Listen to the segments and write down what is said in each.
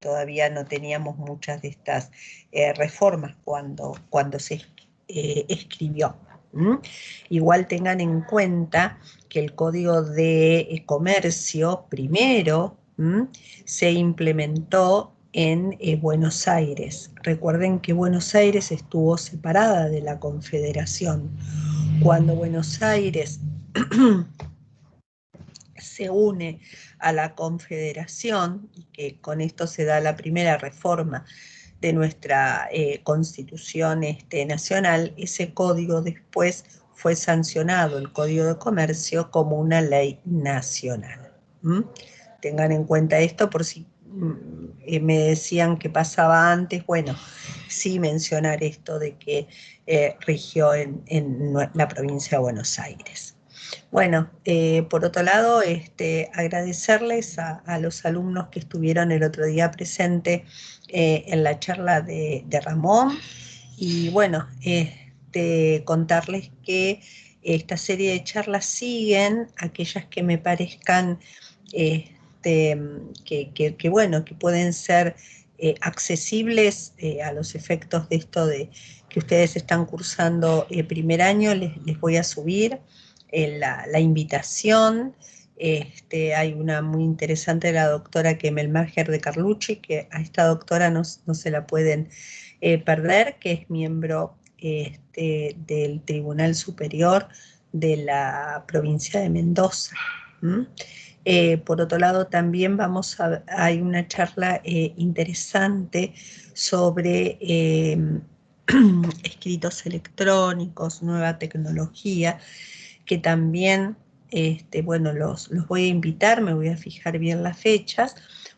todavía no teníamos muchas de estas reformas cuando se escribió. Igual tengan en cuenta que el Código de Comercio primero se implementó en Buenos Aires. Recuerden que Buenos Aires estuvo separada de la Confederación. Cuando Buenos Aires se une a la Confederación, y que con esto se da la primera reforma de nuestra Constitución nacional, ese código después fue sancionado, el Código de Comercio, como una ley nacional. Tengan en cuenta esto por si me decían que pasaba antes. Bueno, sí mencionar esto de que rigió en la provincia de Buenos Aires. Bueno, por otro lado, agradecerles a los alumnos que estuvieron el otro día presente en la charla de Ramón, y bueno, contarles que esta serie de charlas siguen, aquellas que me parezcan que bueno, que pueden ser accesibles a los efectos de esto de que ustedes están cursando primer año. Les voy a subir la invitación. Hay una muy interesante de la doctora Kemelmacher de Carlucci, que a esta doctora no se la pueden perder, que es miembro del Tribunal Superior de la provincia de Mendoza. Por otro lado, también hay una charla interesante sobre escritos electrónicos, nueva tecnología, que también, bueno, los voy a invitar, me voy a fijar bien las fechas.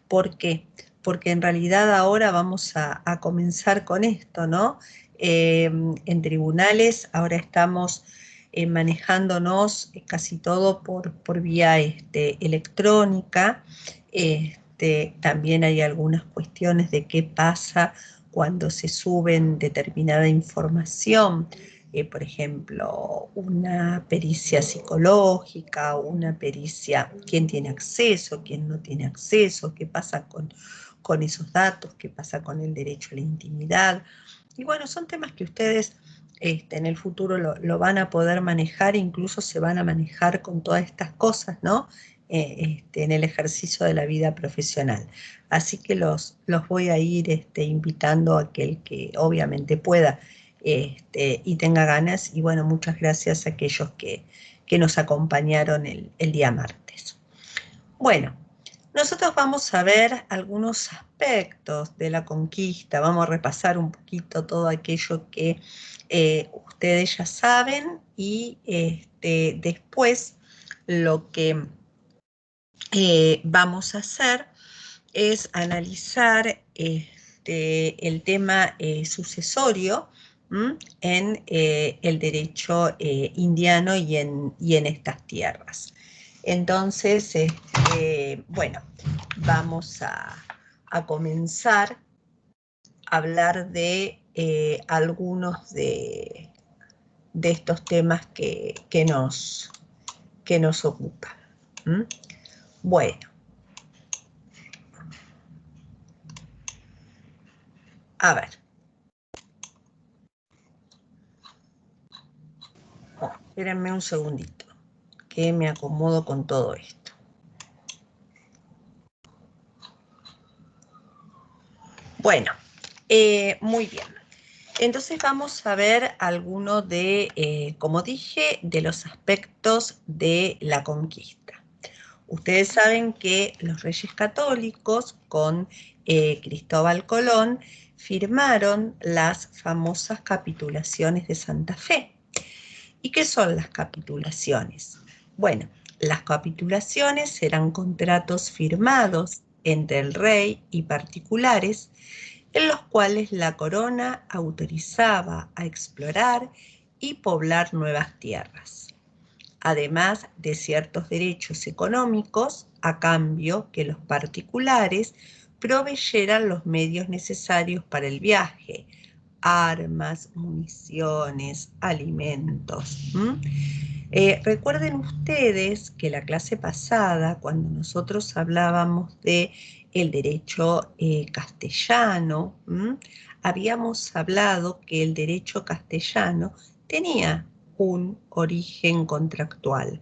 ¿Por qué? Porque en realidad ahora vamos a comenzar con esto, ¿no? En tribunales ahora estamos manejándonos casi todo por vía electrónica. También hay algunas cuestiones de qué pasa cuando se suben determinada información. Por ejemplo, una pericia psicológica, una pericia, quién tiene acceso, quién no tiene acceso, qué pasa con esos datos, qué pasa con el derecho a la intimidad. Y bueno, son temas que ustedes en el futuro lo van a poder manejar, incluso se van a manejar con todas estas cosas, ¿no? En el ejercicio de la vida profesional. Así que los voy a ir invitando a aquel que obviamente pueda y tenga ganas. Y bueno, muchas gracias a aquellos que nos acompañaron el día martes. Bueno, nosotros vamos a ver algunos aspectos de la conquista, vamos a repasar un poquito todo aquello que ustedes ya saben, y después lo que vamos a hacer es analizar el tema sucesorio en el derecho indiano y en estas tierras. Entonces, bueno, vamos a comenzar a hablar de algunos de estos temas que nos ocupan. Bueno. A ver. Espérenme un segundito, que me acomodo con todo esto. Bueno, muy bien. Entonces vamos a ver algunos de, como dije, de los aspectos de la conquista. Ustedes saben que los Reyes Católicos con Cristóbal Colón firmaron las famosas capitulaciones de Santa Fe. ¿Y qué son las capitulaciones? Bueno, las capitulaciones eran contratos firmados entre el rey y particulares, en los cuales la corona autorizaba a explorar y poblar nuevas tierras, además de ciertos derechos económicos, a cambio que los particulares proveyeran los medios necesarios para el viaje, armas, municiones, alimentos. Recuerden ustedes que la clase pasada, cuando nosotros hablábamos de el derecho castellano, habíamos hablado que el derecho castellano tenía un origen contractual.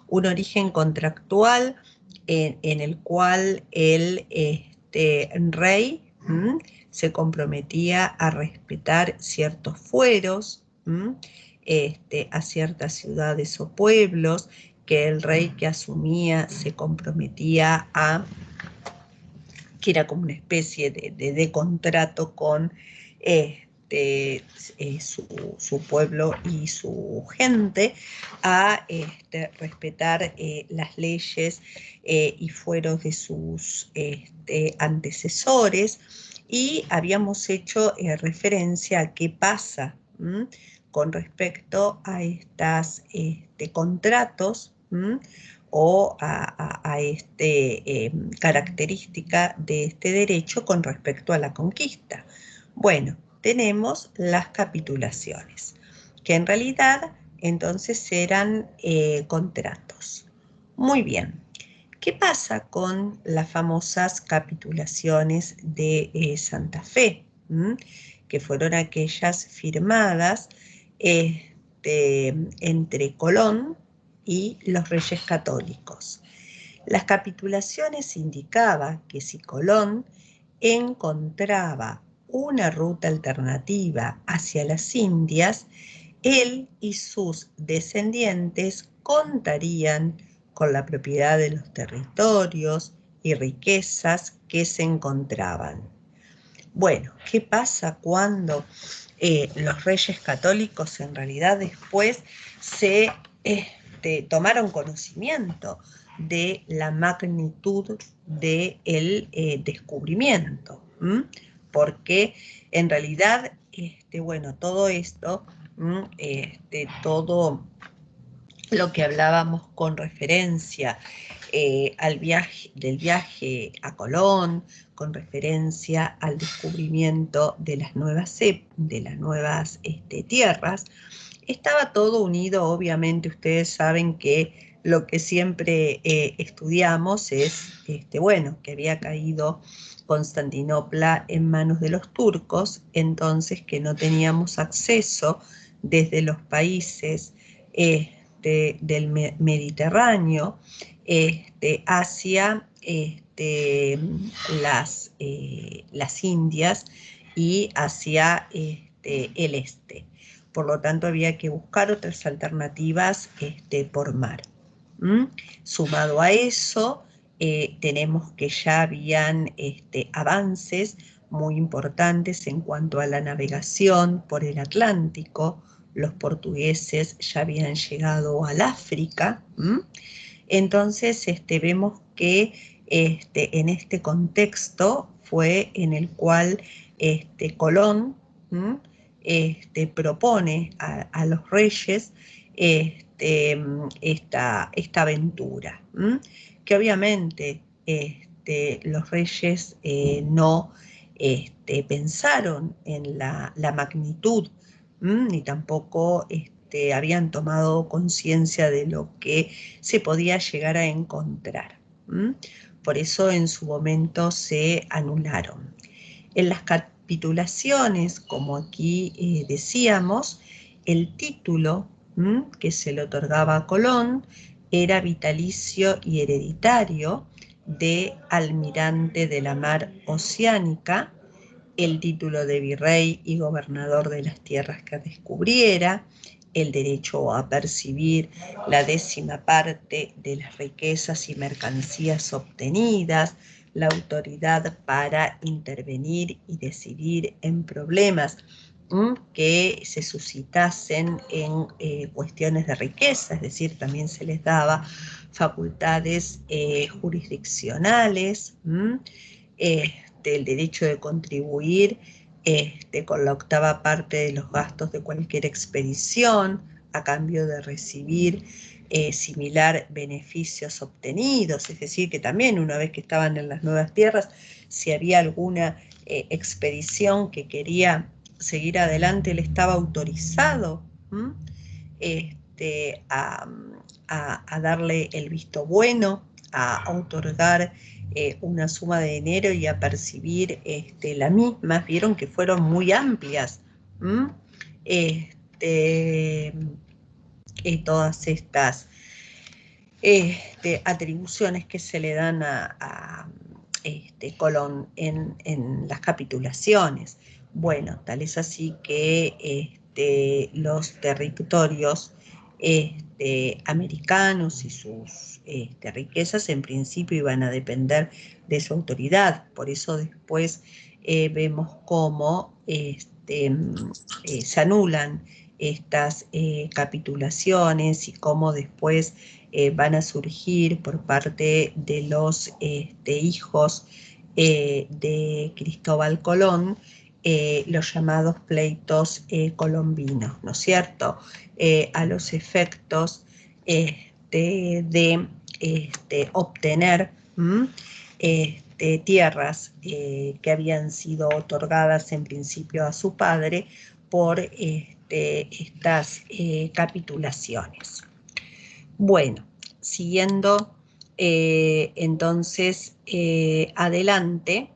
Un origen contractual en el cual el rey se comprometía a respetar ciertos fueros, a ciertas ciudades o pueblos, que el rey que asumía se comprometía a, que era como una especie de contrato con su pueblo y su gente, a respetar las leyes y fueros de sus antecesores, y habíamos hecho referencia a qué pasa con respecto a estos contratos o a característica de este derecho con respecto a la conquista. Bueno, tenemos las capitulaciones, que en realidad entonces eran contratos. Muy bien. ¿Qué pasa con las famosas capitulaciones de Santa Fe? Que fueron aquellas firmadas entre Colón y los reyes católicos. Las capitulaciones indicaban que si Colón encontraba una ruta alternativa hacia las Indias, él y sus descendientes contarían con la propiedad de los territorios y riquezas que se encontraban. Bueno, ¿qué pasa cuando los reyes católicos en realidad después se tomaron conocimiento de la magnitud del descubrimiento? Porque en realidad, bueno, todo esto, todo lo que hablábamos con referencia del viaje a Colón, con referencia al descubrimiento de las nuevas tierras, estaba todo unido. Obviamente ustedes saben que lo que siempre estudiamos es, bueno, que había caído Constantinopla en manos de los turcos, entonces que no teníamos acceso desde los países del Mediterráneo hacia las Indias y hacia el este. Por lo tanto, había que buscar otras alternativas por mar. Sumado a eso, tenemos que ya habían avances muy importantes en cuanto a la navegación por el Atlántico. Los portugueses ya habían llegado al África. Entonces vemos que en este contexto fue en el cual Colón propone a los reyes esta aventura, que obviamente los reyes no pensaron en la magnitud, ni tampoco habían tomado conciencia de lo que se podía llegar a encontrar. Por eso en su momento se anularon. En las capitulaciones, como aquí decíamos, el título que se le otorgaba a Colón era vitalicio y hereditario de almirante de la mar oceánica, el título de virrey y gobernador de las tierras que descubriera, el derecho a percibir la 10ª parte de las riquezas y mercancías obtenidas, la autoridad para intervenir y decidir en problemas que se suscitasen en cuestiones de riqueza, es decir, también se les daba facultades jurisdiccionales, el derecho de contribuir con la 8ª parte de los gastos de cualquier expedición, a cambio de recibir similar beneficios obtenidos, es decir, que también una vez que estaban en las nuevas tierras, si había alguna expedición que quería seguir adelante, él estaba autorizado a darle el visto bueno, a otorgar una suma de dinero y a percibir la misma. Vieron que fueron muy amplias. Todas estas atribuciones que se le dan a Colón en las capitulaciones. Bueno, tal es así que los territorios americanos y sus riquezas en principio iban a depender de su autoridad. Por eso después vemos cómo se anulan estas capitulaciones y cómo después van a surgir por parte de los hijos de Cristóbal Colón los llamados pleitos colombinos, ¿no es cierto? A los efectos de obtener tierras que habían sido otorgadas en principio a su padre por estas capitulaciones. Bueno, siguiendo entonces adelante,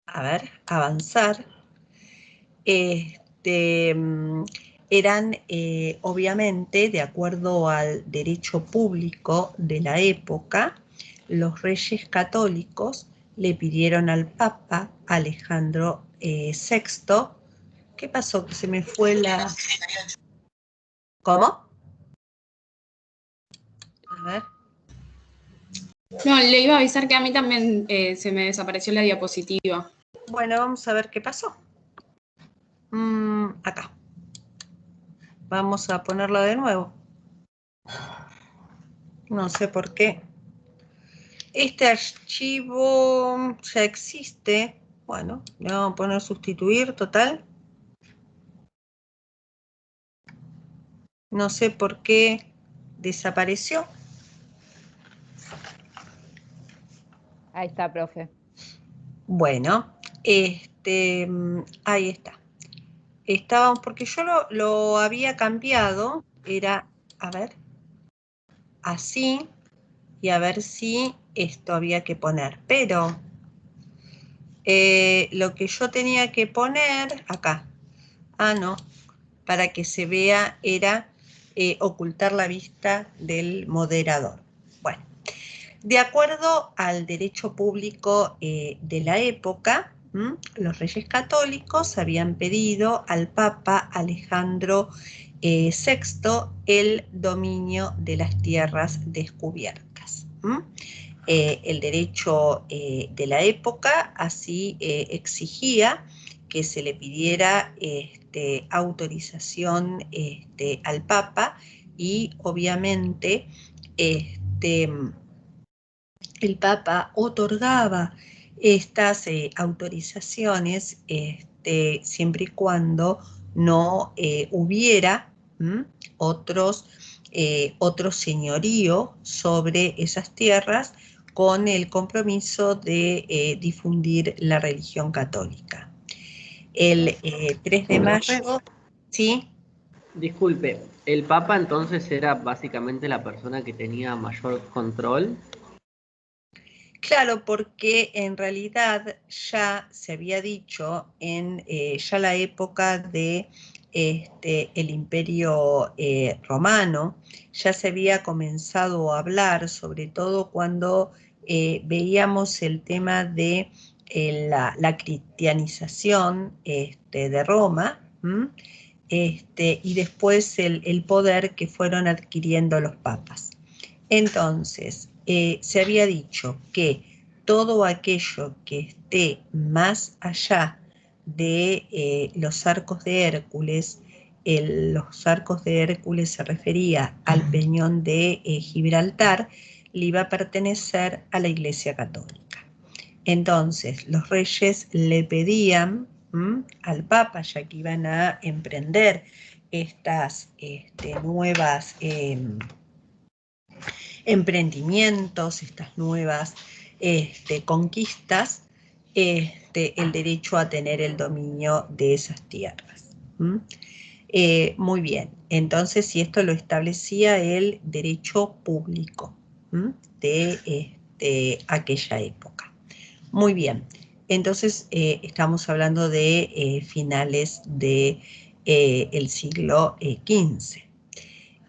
a ver, avanzar, eran obviamente, de acuerdo al derecho público de la época, los reyes católicos le pidieron al Papa Alejandro VI. ¿Qué pasó? Que se me fue la... ¿Cómo? A ver. No, le iba a avisar que a mí también se me desapareció la diapositiva. Bueno, vamos a ver qué pasó. Acá. Vamos a ponerla de nuevo. No sé por qué. Este archivo ya existe. Bueno, le vamos a poner sustituir, total. No sé por qué desapareció. Ahí está, profe. Bueno, ahí está. Estábamos, porque yo lo había cambiado, era, a ver, así, y a ver si esto había que poner, pero lo que yo tenía que poner, acá, no, para que se vea era ocultar la vista del moderador. Bueno, de acuerdo al derecho público de la época, los reyes católicos habían pedido al Papa Alejandro VI el dominio de las tierras descubiertas. El derecho de la época así exigía que se le pidiera autorización al Papa y obviamente el Papa otorgaba estas autorizaciones siempre y cuando no hubiera otro señorío sobre esas tierras con el compromiso de difundir la religión católica. El 3 de mayo, ¿sí? Disculpe, ¿el Papa entonces era básicamente la persona que tenía mayor control? Claro, porque en realidad ya se había dicho en ya la época de el Imperio Romano, ya se había comenzado a hablar, sobre todo cuando veíamos el tema de la cristianización de Roma, y después el poder que fueron adquiriendo los papas. Entonces, se había dicho que todo aquello que esté más allá de los arcos de Hércules, los arcos de Hércules se refería al peñón de Gibraltar, le iba a pertenecer a la Iglesia Católica. Entonces, los reyes le pedían al Papa, ya que iban a emprender estas nuevas emprendimientos, estas nuevas conquistas, el derecho a tener el dominio de esas tierras. Muy bien, Entonces, y esto lo establecía el derecho público de aquella época. Muy bien, entonces estamos hablando de finales del siglo XV.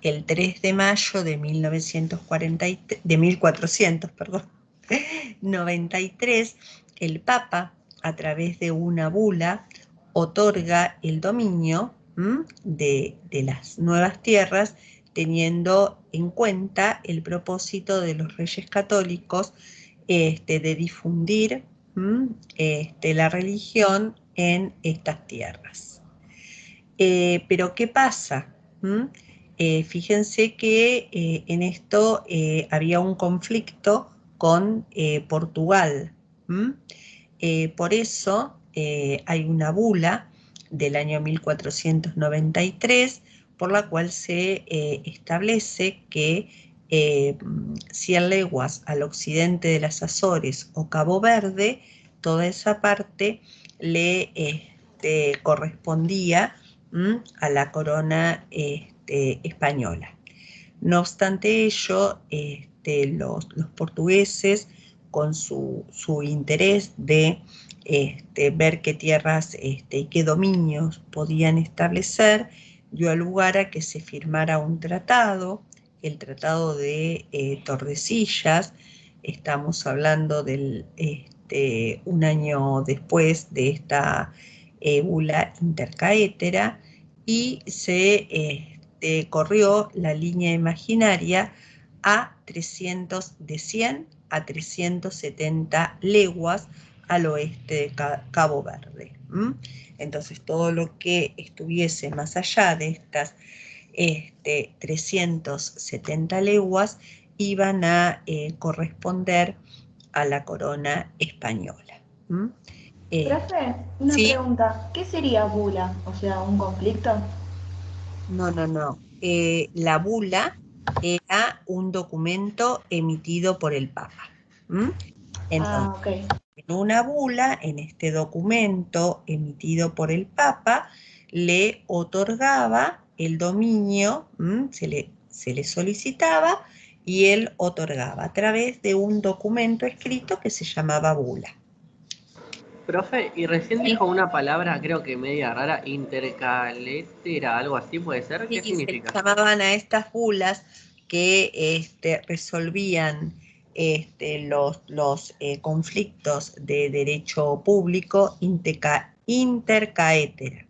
El 3 de mayo de 1493, el Papa, a través de una bula, otorga el dominio de las nuevas tierras, teniendo en cuenta el propósito de los reyes católicos de difundir la religión en estas tierras. Pero ¿qué pasa? Fíjense que en esto había un conflicto con Portugal. Por eso hay una bula del año 1493 por la cual se establece que 100 leguas al occidente de las Azores o Cabo Verde, toda esa parte le correspondía a la corona española. No obstante ello, los portugueses, con su interés de ver qué tierras y qué dominios podían establecer, dio lugar a que se firmara un tratado, el Tratado de Tordesillas. Estamos hablando del un año después de esta bula intercaétera, y se corrió la línea imaginaria de 100 a 370 leguas al oeste de Cabo Verde. Entonces todo lo que estuviese más allá de estas 370 leguas iban a corresponder a la corona española. Profe, una Sí, pregunta. ¿Qué sería bula? O sea, ¿un conflicto? no. La bula era un documento emitido por el Papa. Entonces, Ah, ok. en una bula, en este documento emitido por el Papa, le otorgaba el dominio, se le solicitaba y él otorgaba a través de un documento escrito que se llamaba bula. Profe, y recién dijo una palabra, creo que media rara, intercaletera, algo así, ¿puede ser? ¿Qué Y se le significa? llamaban a estas bulas que resolvían los conflictos de derecho público intercaetera.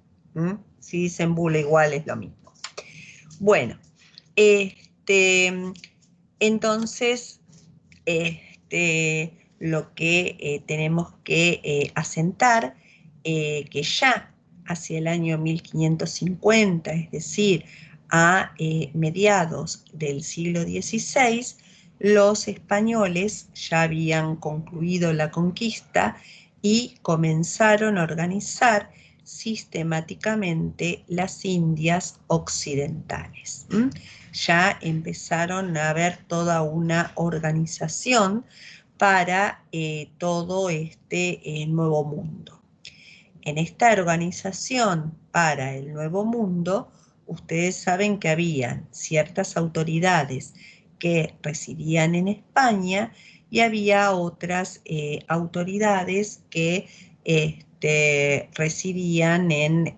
Si dicen bula igual es lo mismo. Bueno, entonces lo que tenemos que asentar, que ya hacia el año 1550, es decir, a mediados del siglo XVI, los españoles ya habían concluido la conquista y comenzaron a organizar sistemáticamente las Indias occidentales. Ya empezaron a haber toda una organización para todo este nuevo mundo. En esta organización para el nuevo mundo, ustedes saben que había ciertas autoridades que residían en España y había otras autoridades que residían en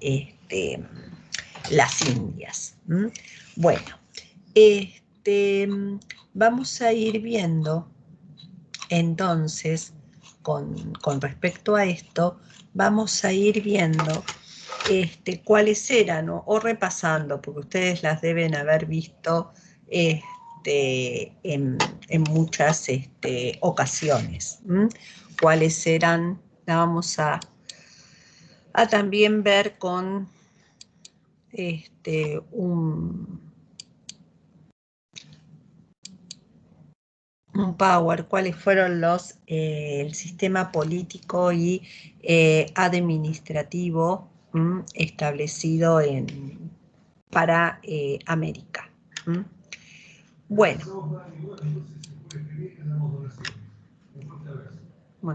las Indias. Bueno, vamos a ir viendo entonces, con respecto a esto, vamos a ir viendo cuáles eran, o repasando, porque ustedes las deben haber visto en muchas ocasiones. Cuáles eran, la vamos a también ver con un power, cuáles fueron el sistema político y administrativo establecido para América. Bueno,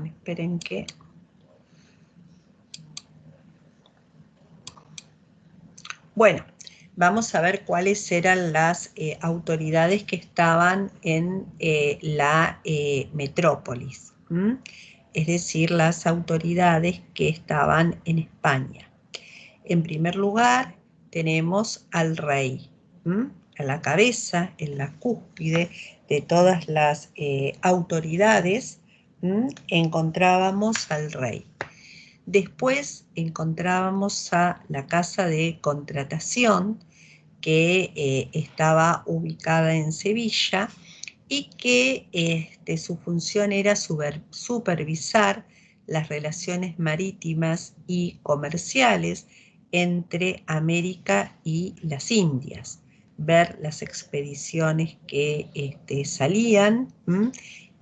esperen que... Bueno, vamos a ver cuáles eran las autoridades que estaban en la metrópolis, es decir, las autoridades que estaban en España. En primer lugar, tenemos al rey, a la cabeza, en la cúspide de todas las autoridades, encontrábamos al rey. Después encontrábamos a la casa de contratación, que estaba ubicada en Sevilla y que su función era supervisar las relaciones marítimas y comerciales entre América y las Indias, ver las expediciones que salían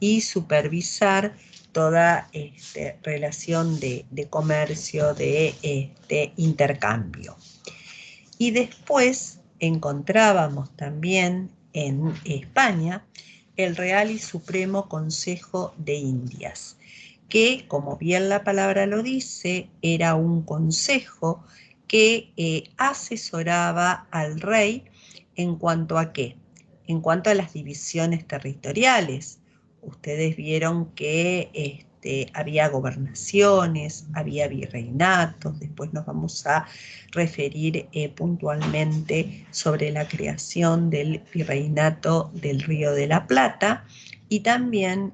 y supervisar toda relación de comercio, de intercambio. Y después encontrábamos también en España el Real y Supremo Consejo de Indias, que, como bien la palabra lo dice, era un consejo que asesoraba al rey en cuanto a ¿qué? En cuanto a las divisiones territoriales. Ustedes vieron que había gobernaciones, había virreinatos, después nos vamos a referir puntualmente sobre la creación del virreinato del Río de la Plata, y también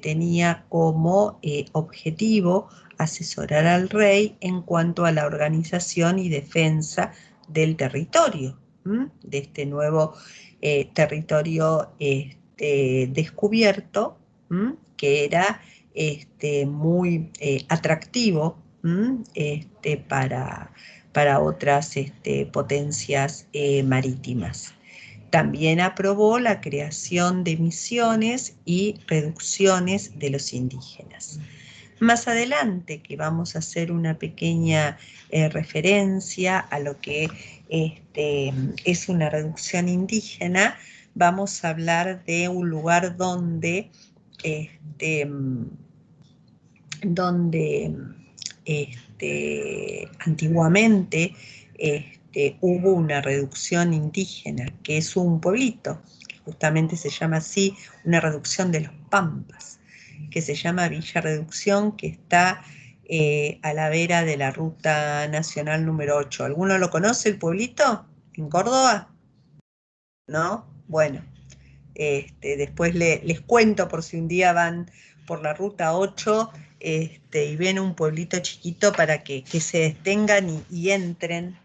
tenía como objetivo asesorar al rey en cuanto a la organización y defensa del territorio, de este nuevo territorio descubierto, que era muy atractivo para otras potencias marítimas. También aprobó la creación de misiones y reducciones de los indígenas. Más adelante, que vamos a hacer una pequeña referencia a lo que es una reducción indígena, vamos a hablar de un lugar donde antiguamente hubo una reducción indígena, que es un pueblito, que justamente se llama así, una reducción de los Pampas, que se llama Villa Reducción, que está a la vera de la Ruta Nacional número 8. ¿Alguno lo conoce, el pueblito? ¿En Córdoba? ¿No? Bueno, después les cuento por si un día van por la Ruta 8 y ven un pueblito chiquito para que se detengan y entren,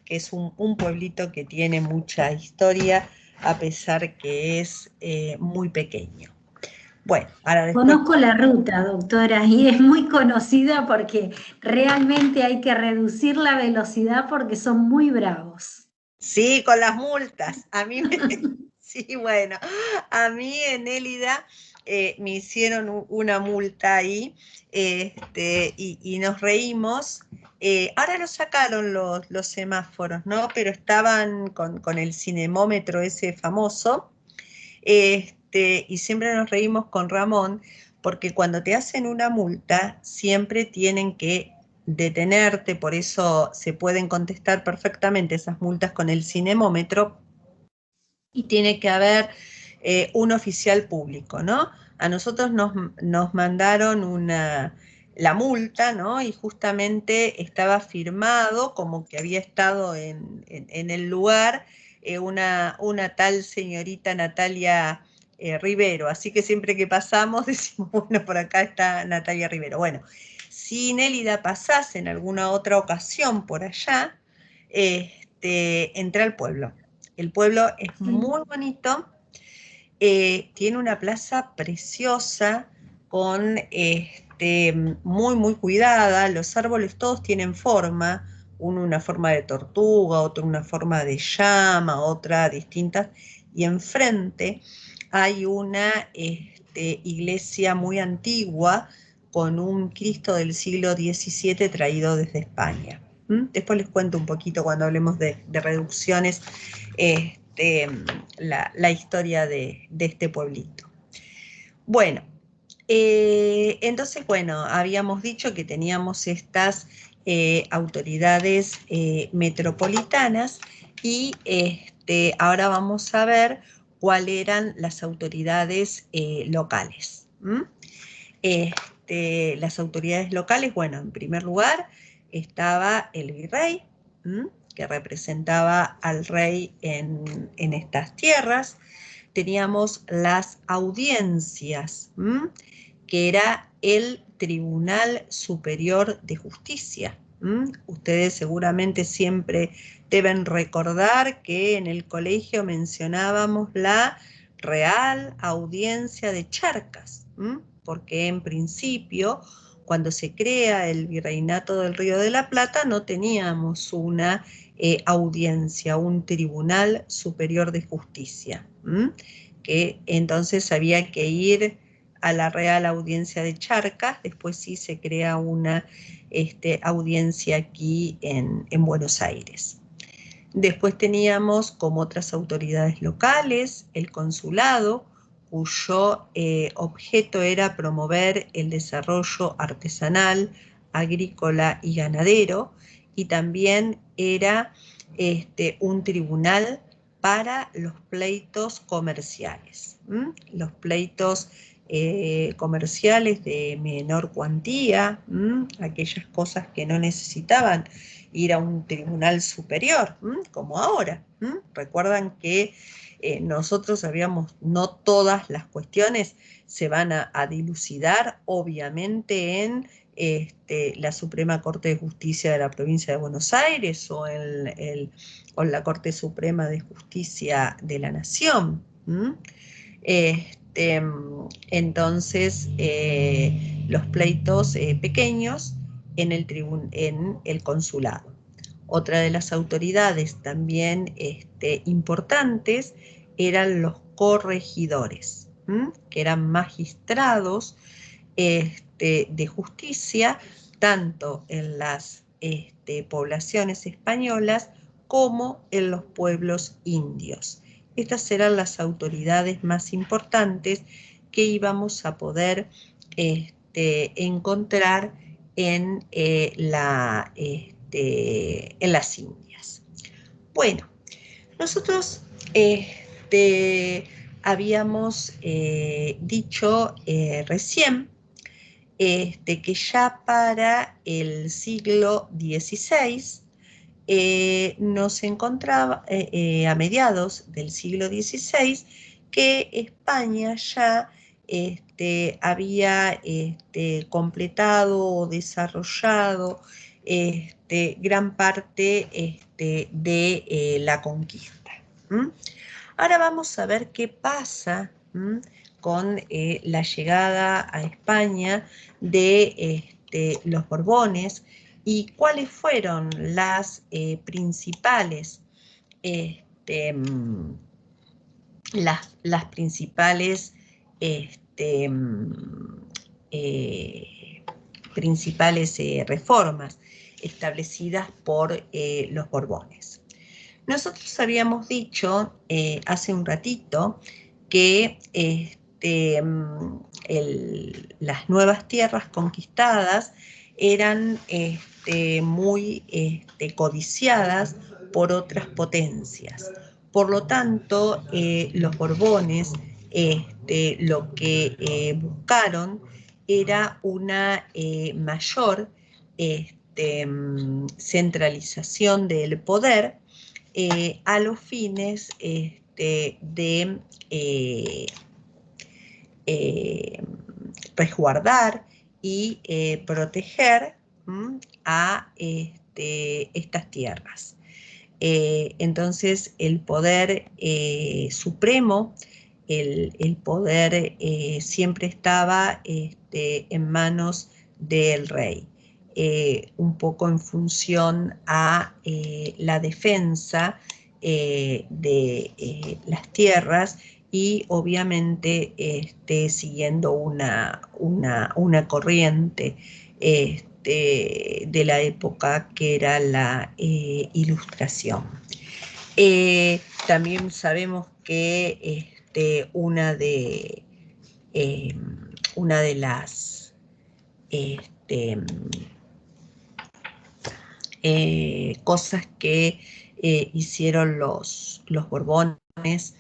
que es un pueblito que tiene mucha historia, a pesar que es muy pequeño. Bueno, ahora después... Conozco la ruta, doctora, y es muy conocida porque realmente hay que reducir la velocidad porque son muy bravos. Sí, con las multas. A mí sí, bueno, a mí en Élida me hicieron una multa ahí y nos reímos. Ahora lo sacaron los semáforos, ¿no? Pero estaban con el cinemómetro ese famoso. Y siempre nos reímos con Ramón, porque cuando te hacen una multa, siempre tienen que detenerte, por eso se pueden contestar perfectamente esas multas con el cinemómetro, y tiene que haber un oficial público, ¿no? A nosotros nos mandaron la multa, ¿no? Y justamente estaba firmado como que había estado en el lugar una tal señorita Natalia Rivero, así que siempre que pasamos decimos, bueno, por acá está Natalia Rivero. Bueno, si Nélida pasase en alguna otra ocasión por allá, entré al pueblo. El pueblo es muy bonito, tiene una plaza preciosa, con muy, muy cuidada. Los árboles todos tienen forma, uno una forma de tortuga, otro una forma de llama, otra distintas, y enfrente hay una iglesia muy antigua con un Cristo del siglo XVII traído desde España. Después les cuento un poquito cuando hablemos de reducciones la historia de este pueblito. Bueno, entonces, bueno, habíamos dicho que teníamos estas autoridades metropolitanas, Y ahora vamos a ver cuáles eran las autoridades locales. Las autoridades locales, bueno, en primer lugar estaba el virrey, que representaba al rey en estas tierras. Teníamos las audiencias, que era el Tribunal Superior de Justicia. Ustedes seguramente siempre deben recordar que en el colegio mencionábamos la Real Audiencia de Charcas, porque en principio, cuando se crea el Virreinato del Río de la Plata, no teníamos una audiencia, un Tribunal Superior de Justicia, que entonces había que ir a la Real Audiencia de Charcas. Después sí se crea una audiencia aquí en Buenos Aires. Después teníamos como otras autoridades locales el consulado, cuyo objeto era promover el desarrollo artesanal, agrícola y ganadero, y también era un tribunal para los pleitos comerciales. Los pleitos comerciales de menor cuantía, aquellas cosas que no necesitaban ir a un tribunal superior, como ahora. Recuerdan que nosotros sabíamos, no todas las cuestiones se van a dilucidar, obviamente, en la Suprema Corte de Justicia de la Provincia de Buenos Aires o en la Corte Suprema de Justicia de la Nación. Entonces, los pleitos pequeños en el consulado. Otra de las autoridades también importantes eran los corregidores, que eran magistrados de justicia, tanto en las poblaciones españolas como en los pueblos indios. Estas eran las autoridades más importantes que íbamos a poder encontrar en las Indias. Bueno, nosotros habíamos dicho recién que ya para el siglo XVI nos encontraba, a mediados del siglo XVI, que España ya había completado o desarrollado gran parte de la conquista. Ahora vamos a ver qué pasa con la llegada a España de los Borbones y cuáles fueron las principales reformas establecidas por los Borbones. Nosotros habíamos dicho hace un ratito que las nuevas tierras conquistadas eran muy codiciadas por otras potencias. Por lo tanto, los Borbones lo que buscaron era una mayor centralización del poder a los fines de resguardar y proteger a estas tierras. Entonces, el poder supremo, el poder siempre estaba en manos del rey, un poco en función a la defensa de las tierras y obviamente siguiendo una corriente de la época que era la Ilustración. También sabemos que una de las cosas que hicieron los Borbones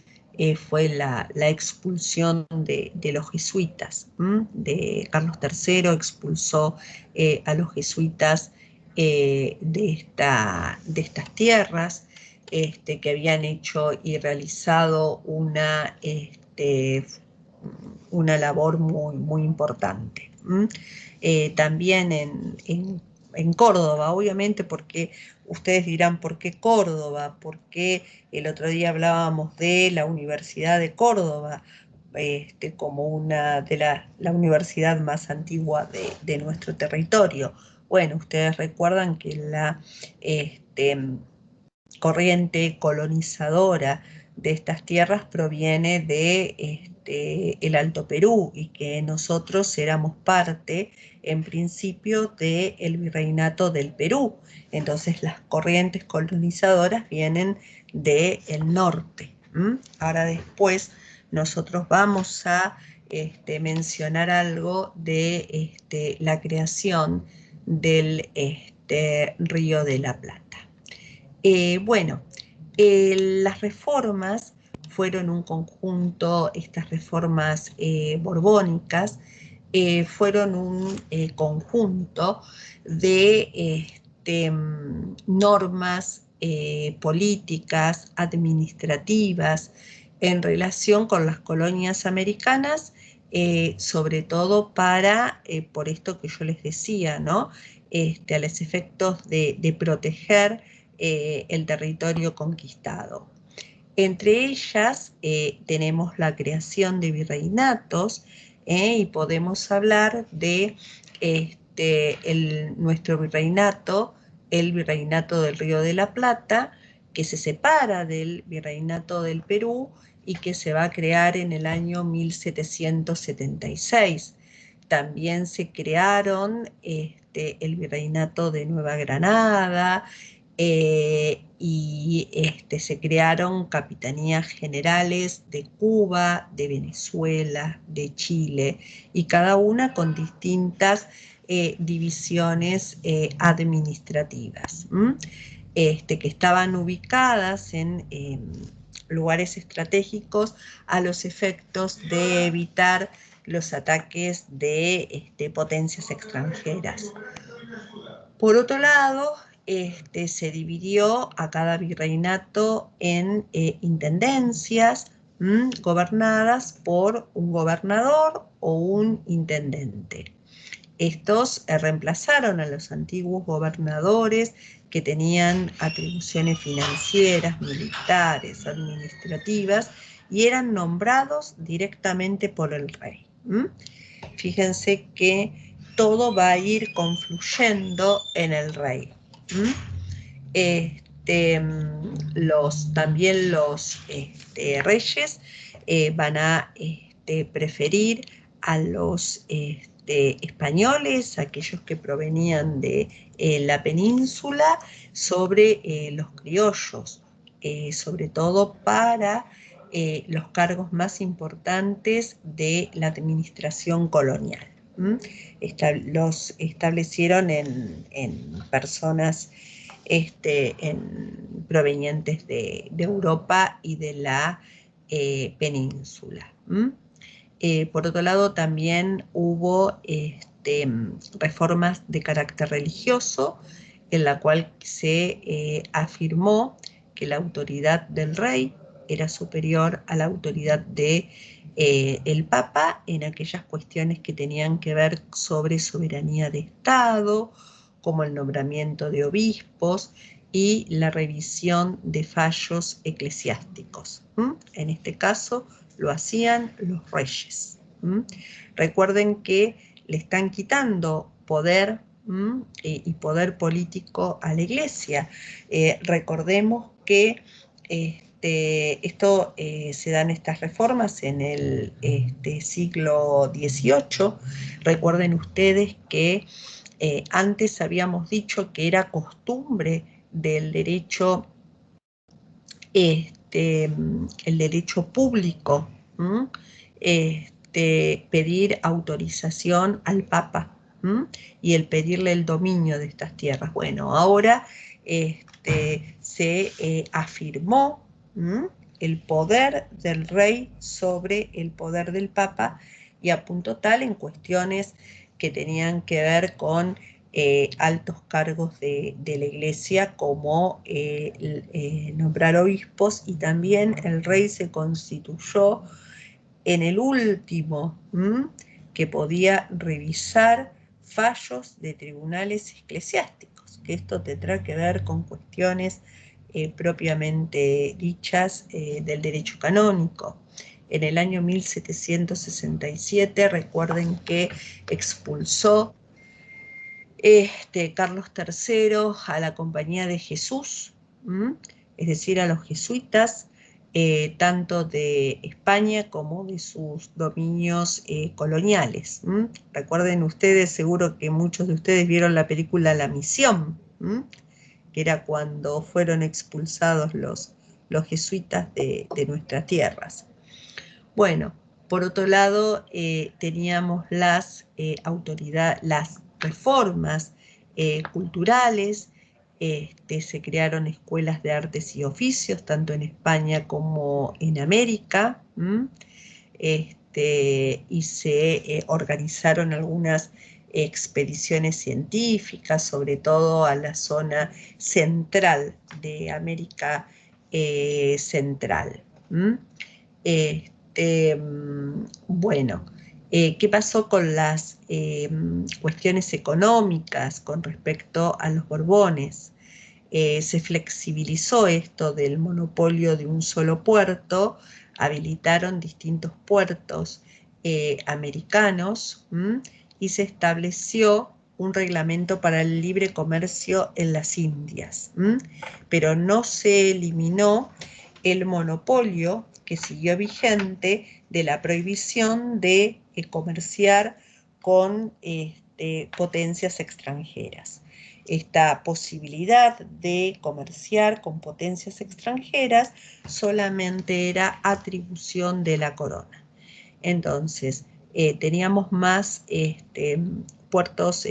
fue la expulsión de los jesuitas. De Carlos III expulsó a los jesuitas de estas tierras, que habían hecho y realizado una labor muy, muy importante. También en Córdoba, obviamente, porque ustedes dirán, ¿por qué Córdoba? Porque el otro día hablábamos de la Universidad de Córdoba, como una de la universidad más antigua de nuestro territorio. Bueno, ustedes recuerdan que la corriente colonizadora de estas tierras proviene de el Alto Perú, y que nosotros éramos parte, en principio, del Virreinato del Perú. Entonces las corrientes colonizadoras vienen del norte. Ahora después nosotros vamos a mencionar algo de la creación del Río de la Plata. Bueno, las reformas fueron un conjunto, estas reformas borbónicas fueron un conjunto de normas políticas, administrativas, en relación con las colonias americanas, sobre todo por esto que yo les decía, ¿no? A los efectos de proteger el territorio conquistado. Entre ellas tenemos la creación de virreinatos, y podemos hablar de nuestro virreinato, el Virreinato del Río de la Plata, que se separa del Virreinato del Perú y que se va a crear en el año 1776. También se crearon el Virreinato de Nueva Granada, y se crearon capitanías generales de Cuba, de Venezuela, de Chile, y cada una con distintas divisiones administrativas, que estaban ubicadas en lugares estratégicos a los efectos de evitar los ataques de potencias extranjeras. Por otro lado, se dividió a cada virreinato en intendencias gobernadas por un gobernador o un intendente. Estos reemplazaron a los antiguos gobernadores que tenían atribuciones financieras, militares, administrativas, y eran nombrados directamente por el rey. Fíjense que todo va a ir confluyendo en el rey. También los reyes van a preferir a los españoles, aquellos que provenían de la península, sobre los criollos, sobre todo para los cargos más importantes de la administración colonial. Los establecieron en personas provenientes de Europa y de la península. Por otro lado, también hubo reformas de carácter religioso, en la cual se afirmó que la autoridad del rey era superior a la autoridad de el Papa en aquellas cuestiones que tenían que ver sobre soberanía de Estado, como el nombramiento de obispos y la revisión de fallos eclesiásticos. En este caso lo hacían los reyes. Recuerden que le están quitando poder y poder político a la Iglesia. Recordemos que se dan estas reformas en el siglo XVIII. Recuerden ustedes que antes habíamos dicho que era costumbre del derecho, el derecho público, pedir autorización al Papa y el pedirle el dominio de estas tierras. Bueno, ahora se afirmó el poder del rey sobre el poder del papa, y a punto tal en cuestiones que tenían que ver con altos cargos de la iglesia, como nombrar obispos, y también el rey se constituyó en el último que podía revisar fallos de tribunales eclesiásticos, que esto tendrá que ver con cuestiones propiamente dichas del derecho canónico. En el año 1767, recuerden que expulsó Carlos III a la Compañía de Jesús, es decir, a los jesuitas, tanto de España como de sus dominios coloniales. Recuerden ustedes, seguro que muchos de ustedes vieron la película La Misión, que era cuando fueron expulsados los jesuitas de nuestras tierras. Bueno, por otro lado, teníamos las reformas culturales. Se crearon escuelas de artes y oficios, tanto en España como en América, y se organizaron algunas expediciones científicas, sobre todo a la zona central de América Central. Bueno, ¿qué pasó con las cuestiones económicas con respecto a los Borbones? Se flexibilizó esto del monopolio de un solo puerto, habilitaron distintos puertos americanos, y se estableció un reglamento para el libre comercio en las Indias, pero no se eliminó el monopolio que siguió vigente de la prohibición de comerciar con potencias extranjeras. Esta posibilidad de comerciar con potencias extranjeras solamente era atribución de la corona. Entonces, teníamos más puertos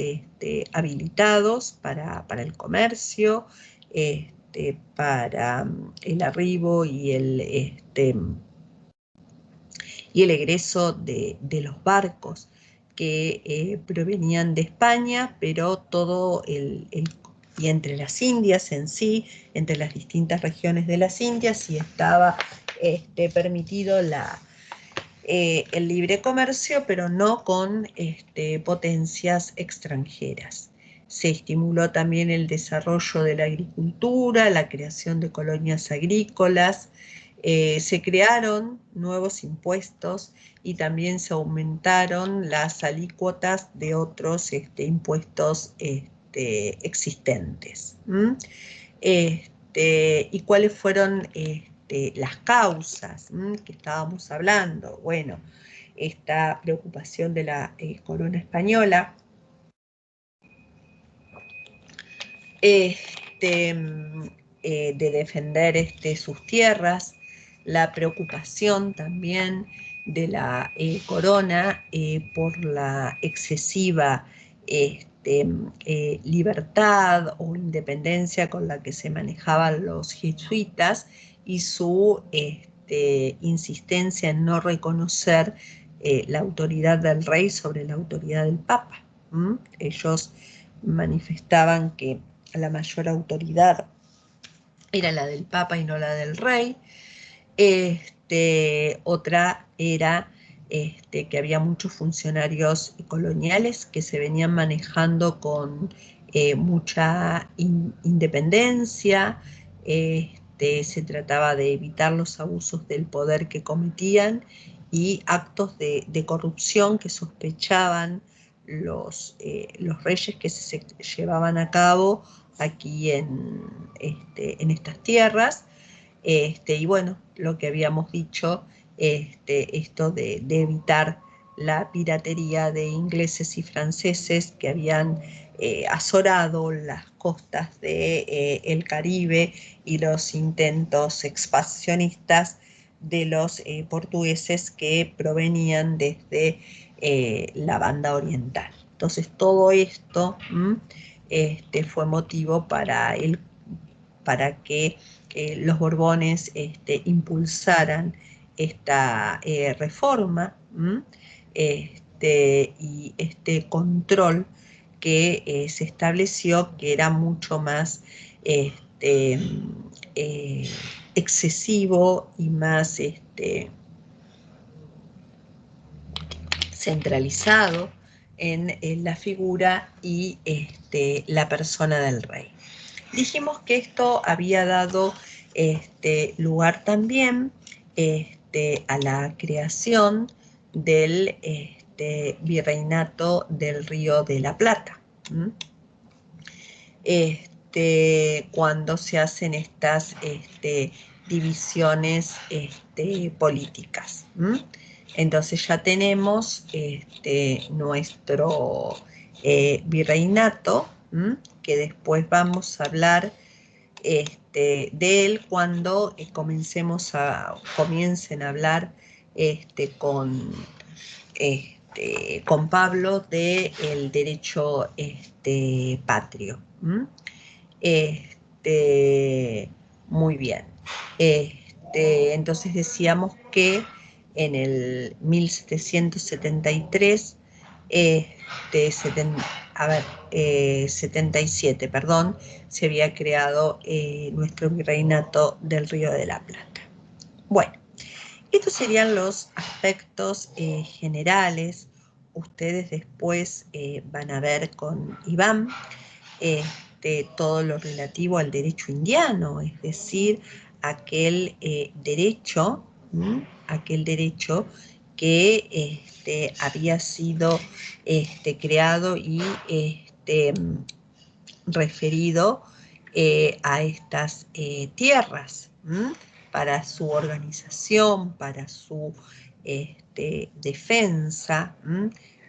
habilitados para el comercio, para el arribo y el egreso de los barcos que provenían de España, pero todo y entre las Indias en sí, entre las distintas regiones de las Indias, sí estaba permitido el libre comercio, pero no con potencias extranjeras. Se estimuló también el desarrollo de la agricultura, la creación de colonias agrícolas, se crearon nuevos impuestos y también se aumentaron las alícuotas de otros impuestos existentes. ¿Y cuáles fueron las causas que estábamos hablando? Bueno, esta preocupación de la corona española, de defender sus tierras, la preocupación también de la corona por la excesiva libertad o independencia con la que se manejaban los jesuitas, y su insistencia en no reconocer la autoridad del rey sobre la autoridad del papa. Ellos manifestaban que la mayor autoridad era la del papa y no la del rey. Otra era que había muchos funcionarios coloniales que se venían manejando con mucha independencia. Se trataba de evitar los abusos del poder que cometían y actos de corrupción que sospechaban los reyes que se llevaban a cabo aquí en estas tierras. Y bueno, lo que habíamos dicho, esto de evitar la piratería de ingleses y franceses que habían azorado las costas del Caribe, y los intentos expansionistas de los portugueses que provenían desde la banda oriental. Entonces todo esto fue motivo para el para que los Borbones impulsaran esta reforma y este control que se estableció, que era mucho más excesivo y más centralizado en la figura y la persona del rey. Dijimos que esto había dado lugar también a la creación del virreinato del Río de la Plata. Cuando se hacen estas divisiones políticas. Entonces ya tenemos nuestro virreinato, que después vamos a hablar de él cuando comiencen a hablar con Pablo del derecho patrio. Muy bien. Entonces decíamos que en el 1773, 77, perdón, se había creado nuestro virreinato del Río de la Plata. Bueno, estos serían los aspectos generales. Ustedes después van a ver con Iván todo lo relativo al derecho indiano, es decir, aquel derecho que había sido creado y referido a estas tierras para su organización, para su defensa.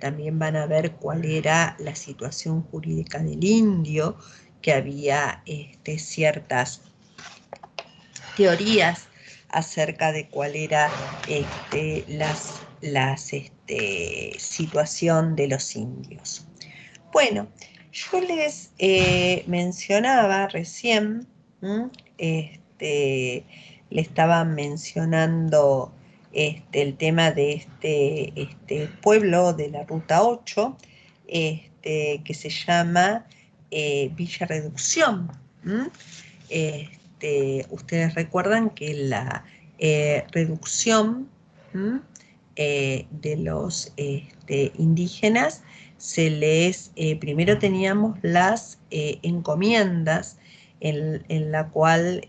También van a ver cuál era la situación jurídica del indio, que había ciertas teorías acerca de cuál era la situación de los indios. Bueno, yo les mencionaba recién, le estaba mencionando el tema de este pueblo de la Ruta 8, que se llama Villa Reducción. Ustedes recuerdan que la reducción de los indígenas se les, primero teníamos las encomiendas en la cual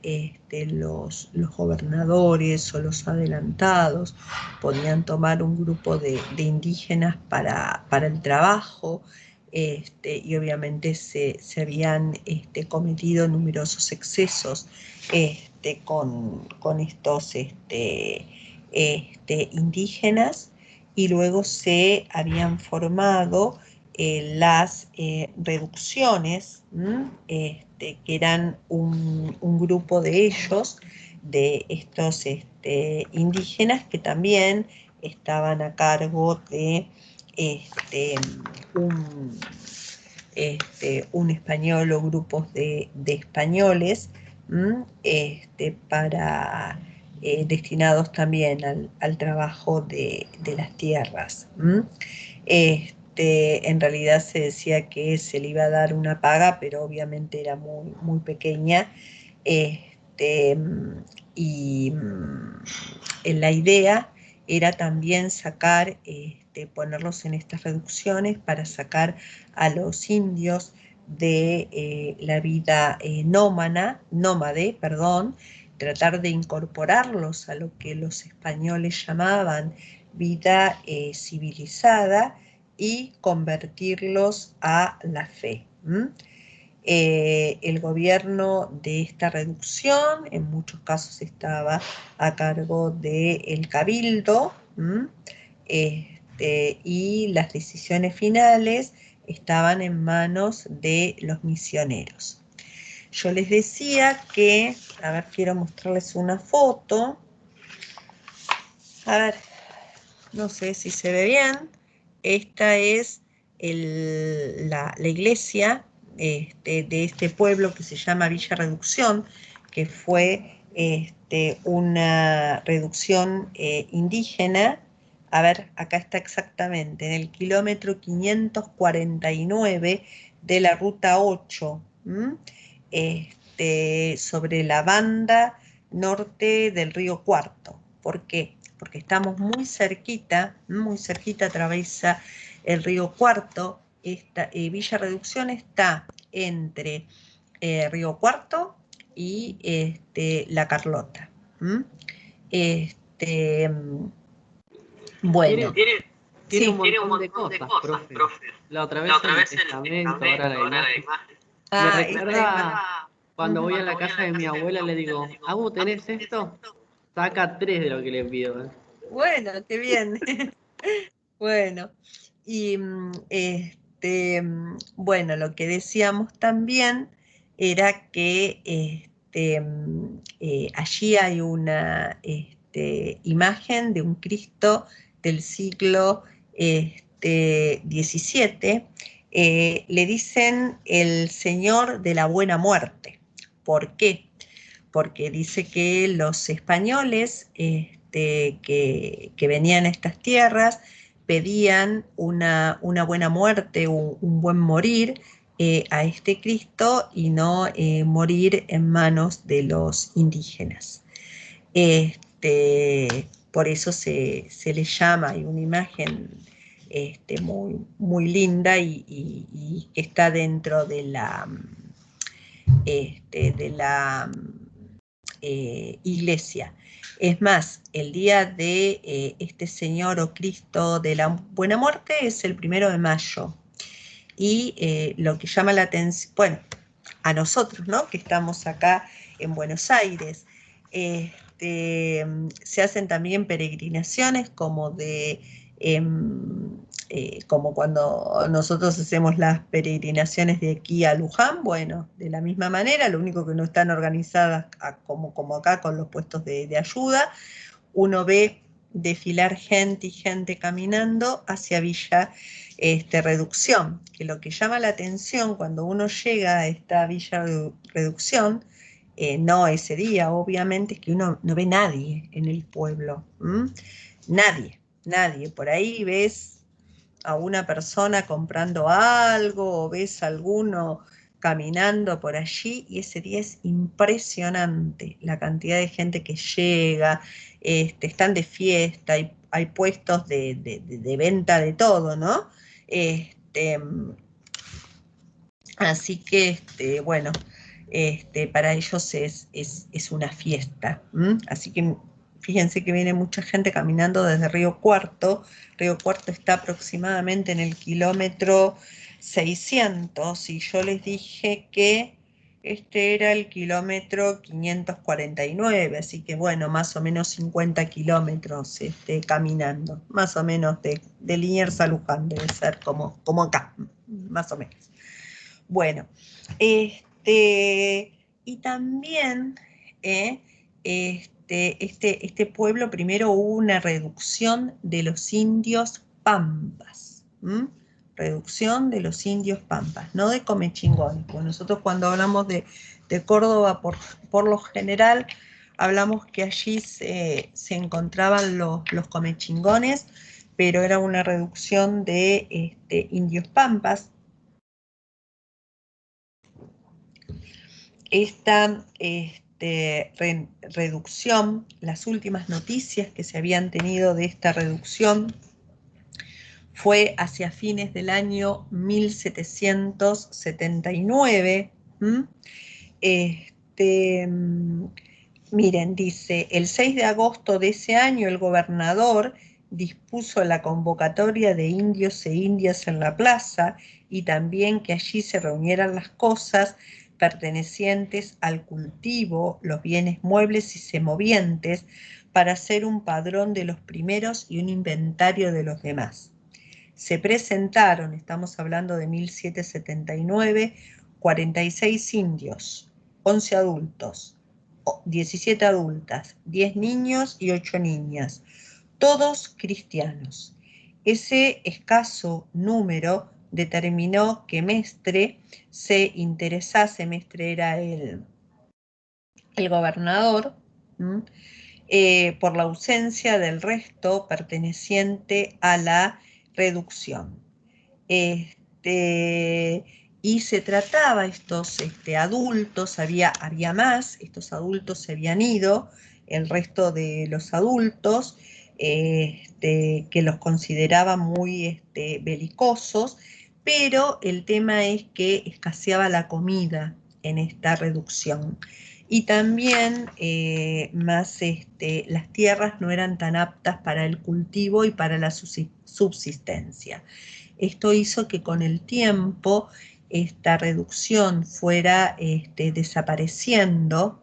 los gobernadores o los adelantados podían tomar un grupo de indígenas para el trabajo, y obviamente se habían cometido numerosos excesos con estos indígenas, y luego se habían formado las reducciones, que eran un grupo de ellos, de estos indígenas, que también estaban a cargo de un español o grupos de españoles, destinados también al trabajo de las tierras. En realidad se decía que se le iba a dar una paga, pero obviamente era muy, muy pequeña, y la idea era también sacar, ponerlos en estas reducciones para sacar a los indios de la vida nómade, tratar de incorporarlos a lo que los españoles llamaban vida civilizada, y convertirlos a la fe. El gobierno de esta reducción en muchos casos estaba a cargo del cabildo, y las decisiones finales estaban en manos de los misioneros. Yo les decía que, a ver, quiero mostrarles una foto. A ver, no sé si se ve bien. Esta es la iglesia de este pueblo que se llama Villa Reducción, que fue una reducción indígena. A ver, acá está exactamente, en el kilómetro 549 de la ruta 8, sobre la banda norte del río Cuarto. ¿Por qué? Porque estamos muy cerquita, atraviesa el río Cuarto. Villa Reducción está entre Río Cuarto y La Carlota. Bueno. Tiene un montón de cosas, profe. La otra vez en el testamento, ahora la imagen. Me recuerda cuando voy a la casa de mi abuela, le digo, Abu, ¿tenés esto? Saca 3 de lo que le pido. Bueno, qué bien. Bueno, y bueno, lo que decíamos también era que allí hay una imagen de un Cristo del siglo XVII. Le dicen el Señor de la Buena Muerte. ¿Por qué? Porque dice que los españoles que venían a estas tierras pedían una buena muerte, un buen morir a este Cristo y no morir en manos de los indígenas. Por eso se le llama, hay una imagen muy, muy linda y que está dentro de la iglesia. Es más, el día de este Señor o Cristo de la Buena Muerte es el 1 de mayo. Y lo que llama la atención, bueno, a nosotros, ¿no?, que estamos acá en Buenos Aires, se hacen también peregrinaciones como como cuando nosotros hacemos las peregrinaciones de aquí a Luján. Bueno, de la misma manera, lo único que no están organizadas como acá con los puestos de ayuda. Uno ve desfilar gente y gente caminando hacia Villa Reducción, que lo que llama la atención cuando uno llega a esta Villa Reducción, no ese día, obviamente, es que uno no ve nadie en el pueblo. Nadie. Por ahí ves a una persona comprando algo, o ves a alguno caminando por allí, y ese día es impresionante la cantidad de gente que llega, están de fiesta, hay puestos de venta de todo, ¿no? Así que, bueno, para ellos es una fiesta. Así que fíjense que viene mucha gente caminando desde Río Cuarto. Río Cuarto está aproximadamente en el kilómetro 600, y yo les dije que este era el kilómetro 549, así que bueno, más o menos 50 kilómetros caminando, más o menos de Liniers a Luján, debe ser como acá, más o menos. Bueno, y también este pueblo, primero hubo una reducción de los indios pampas, reducción de los indios pampas, no de comechingones. Pues nosotros cuando hablamos de Córdoba, por lo general, hablamos que allí se encontraban los comechingones, pero era una reducción de indios pampas. Esta reducción, las últimas noticias que se habían tenido de esta reducción fue hacia fines del año 1779. Miren, dice, el 6 de agosto de ese año el gobernador dispuso la convocatoria de indios e indias en la plaza, y también que allí se reunieran las cosas pertenecientes al cultivo, los bienes muebles y semovientes, para hacer un padrón de los primeros y un inventario de los demás. Se presentaron, estamos hablando de 1779, 46 indios, 11 adultos, 17 adultas, 10 niños y 8 niñas, todos cristianos. Ese escaso número determinó que Mestre se interesase, Mestre era el gobernador, por la ausencia del resto perteneciente a la reducción. Y se trataba estos adultos, había más, estos adultos se habían ido, el resto de los adultos, que los consideraban muy belicosos, pero el tema es que escaseaba la comida en esta reducción. Y también las tierras no eran tan aptas para el cultivo y para la subsistencia. Esto hizo que con el tiempo esta reducción fuera desapareciendo,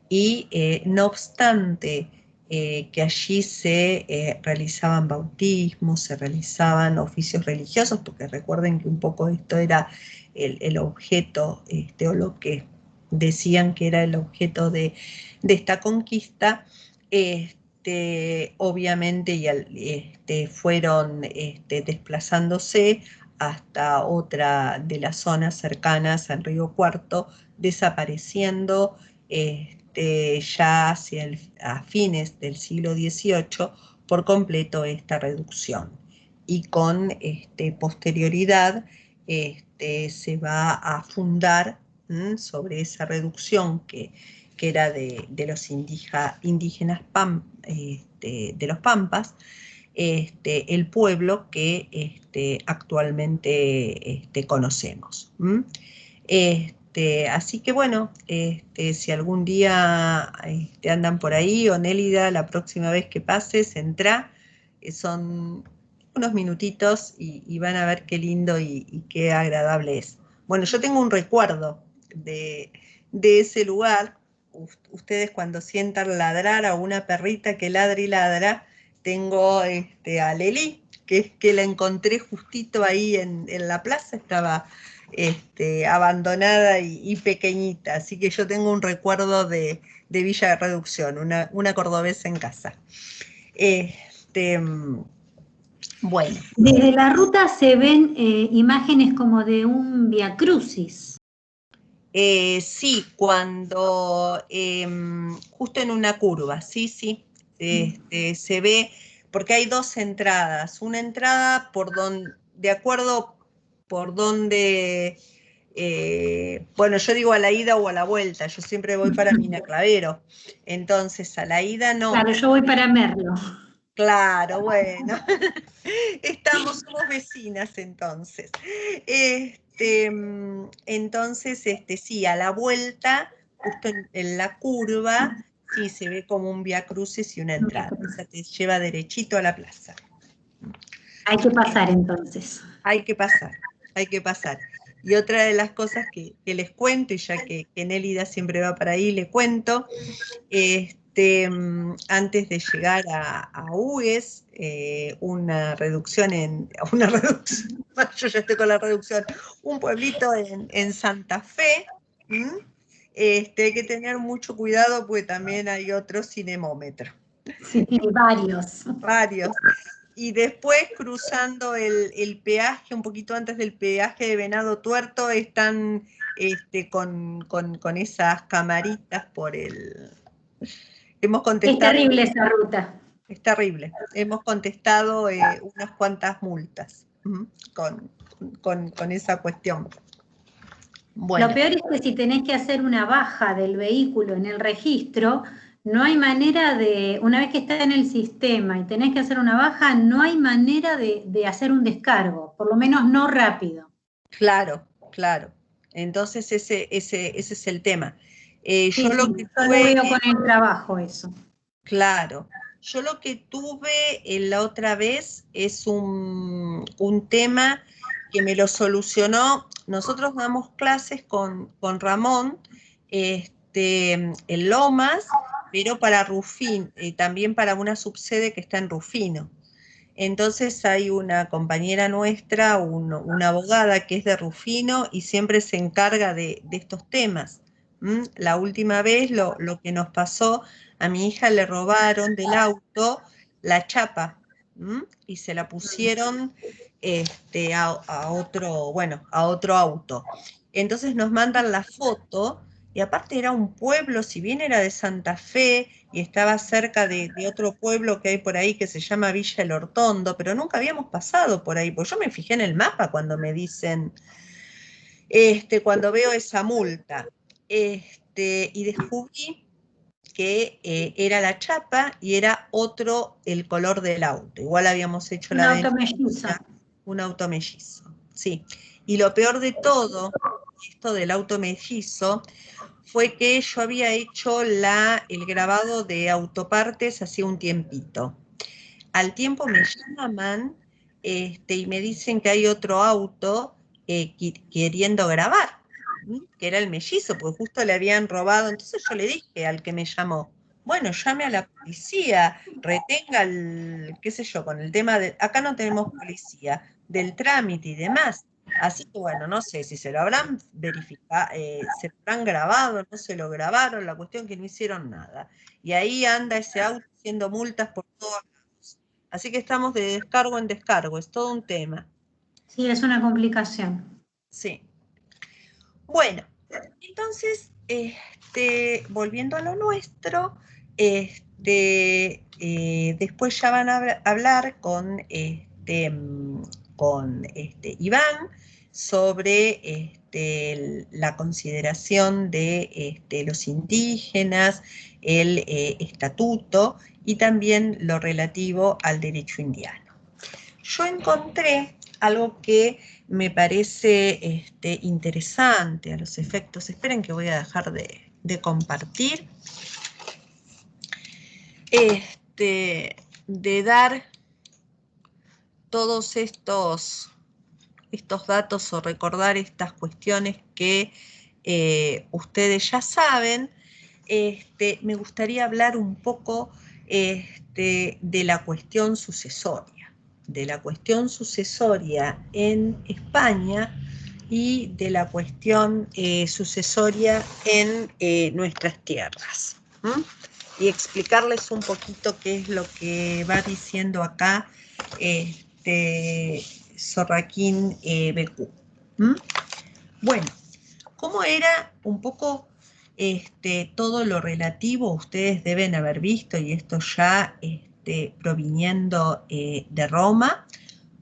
y no obstante que allí se realizaban bautismos, se realizaban oficios religiosos, porque recuerden que un poco esto era el objeto, o lo que decían que era el objeto de esta conquista, obviamente fueron desplazándose hasta otra de las zonas cercanas al Río Cuarto, desapareciendo ya a fines del siglo XVIII por completo esta reducción. Y con posterioridad se va a fundar sobre esa reducción que era de los indígenas de los Pampas, el pueblo que actualmente conocemos. Así que bueno, si algún día andan por ahí, o Nélida, la próxima vez que pases, entrá, son unos minutitos y van a ver qué lindo y qué agradable es. Bueno, yo tengo un recuerdo de ese lugar. Ustedes cuando sientan ladrar a una perrita que ladra y ladra, tengo a Leli, que la encontré justito ahí en la plaza, estaba abandonada y pequeñita, así que yo tengo un recuerdo de Villa de Reducción, una cordobesa en casa. Bueno. Desde la ruta se ven imágenes como de un viacrucis. Sí, cuando justo en una curva, sí, se ve, porque hay dos entradas, una entrada de acuerdo por donde, bueno, yo digo a la ida o a la vuelta, yo siempre voy para Minaclavero, entonces a la ida no. Claro, yo voy para Merlo. Claro, bueno, somos vecinas entonces. Entonces, sí, a la vuelta, justo en la curva, sí, se ve como un viacrucis y una entrada. O sea, te lleva derechito a la plaza. Hay que pasar entonces. Hay que pasar. Y otra de las cosas que les cuento, y ya que Nélida siempre va para ahí, le cuento, antes de llegar a Hugues, una reducción, yo ya estoy con la reducción, un pueblito en Santa Fe, hay que tener mucho cuidado porque también hay otro cinemómetro. Sí, varios. Y después cruzando el peaje, un poquito antes del peaje de Venado Tuerto, están con esas camaritas por el... Hemos contestado, es terrible esa ruta. Es terrible. Hemos contestado unas cuantas multas con esa cuestión. Bueno. Lo peor es que si tenés que hacer una baja del vehículo en el registro, no hay manera de, una vez que está en el sistema y tenés que hacer una baja, no hay manera de hacer un descargo, por lo menos no rápido. Claro. Entonces ese es el tema. Yo lo veo con el trabajo eso. Claro. Yo lo que tuve la otra vez es un tema que me lo solucionó. Nosotros damos clases con Ramón en Lomas, pero para Rufín, también para una subsede que está en Rufino. Entonces hay una compañera nuestra, una abogada que es de Rufino y siempre se encarga de estos temas. La última vez lo que nos pasó, a mi hija le robaron del auto la chapa y se la pusieron a otro auto. Entonces nos mandan la foto, y aparte era un pueblo, si bien era de Santa Fe, y estaba cerca de otro pueblo que hay por ahí que se llama Villa El Hortondo, pero nunca habíamos pasado por ahí, pues yo me fijé en el mapa cuando me dicen, cuando veo esa multa, y descubrí que era la chapa y era otro el color del auto. Igual habíamos hecho un auto mellizo. Un auto mellizo, sí. Y lo peor de todo, esto del auto mellizo, fue que yo había hecho el grabado de autopartes hace un tiempito. Al tiempo me llaman y me dicen que hay otro auto queriendo grabar, que era el mellizo, porque justo le habían robado. Entonces yo le dije al que me llamó, bueno, llame a la policía, retenga qué sé yo, con el tema de, acá no tenemos policía, del trámite y demás. Así que bueno, no sé si se lo habrán verificado, se lo habrán grabado, no se lo grabaron, la cuestión que no hicieron nada. Y ahí anda ese auto haciendo multas por todos lados. Así que estamos de descargo en descargo, es todo un tema. Sí, es una complicación. Sí. Bueno, entonces, volviendo a lo nuestro, después ya van a hablar con Iván sobre la consideración de los indígenas, el estatuto y también lo relativo al derecho indiano. Yo encontré algo que me parece interesante a los efectos. Esperen que voy a dejar de compartir. De dar todos estos datos o recordar estas cuestiones que ustedes ya saben, me gustaría hablar un poco de la cuestión sucesoria. De la cuestión sucesoria en España y de la cuestión sucesoria en nuestras tierras. Y explicarles un poquito qué es lo que va diciendo acá Zorraquín Becú. Bueno, ¿cómo era un poco todo lo relativo? Ustedes deben haber visto, y esto ya proviniendo de Roma,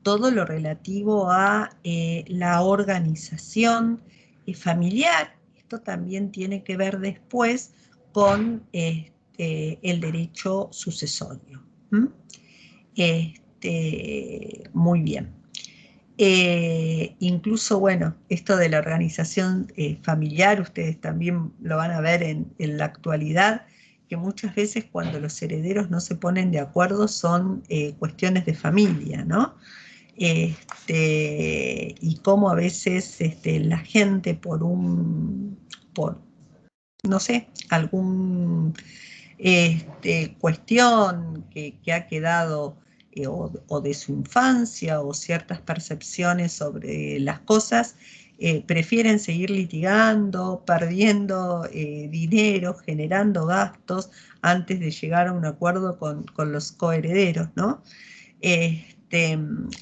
todo lo relativo a la organización familiar. Esto también tiene que ver después con el derecho sucesorio. Muy bien. Incluso, bueno, esto de la organización familiar, ustedes también lo van a ver en la actualidad, que muchas veces cuando los herederos no se ponen de acuerdo son cuestiones de familia, ¿no? Y cómo a veces la gente por no sé, algún cuestión que ha quedado o de su infancia o ciertas percepciones sobre las cosas, prefieren seguir litigando, perdiendo dinero, generando gastos antes de llegar a un acuerdo con los coherederos, ¿no?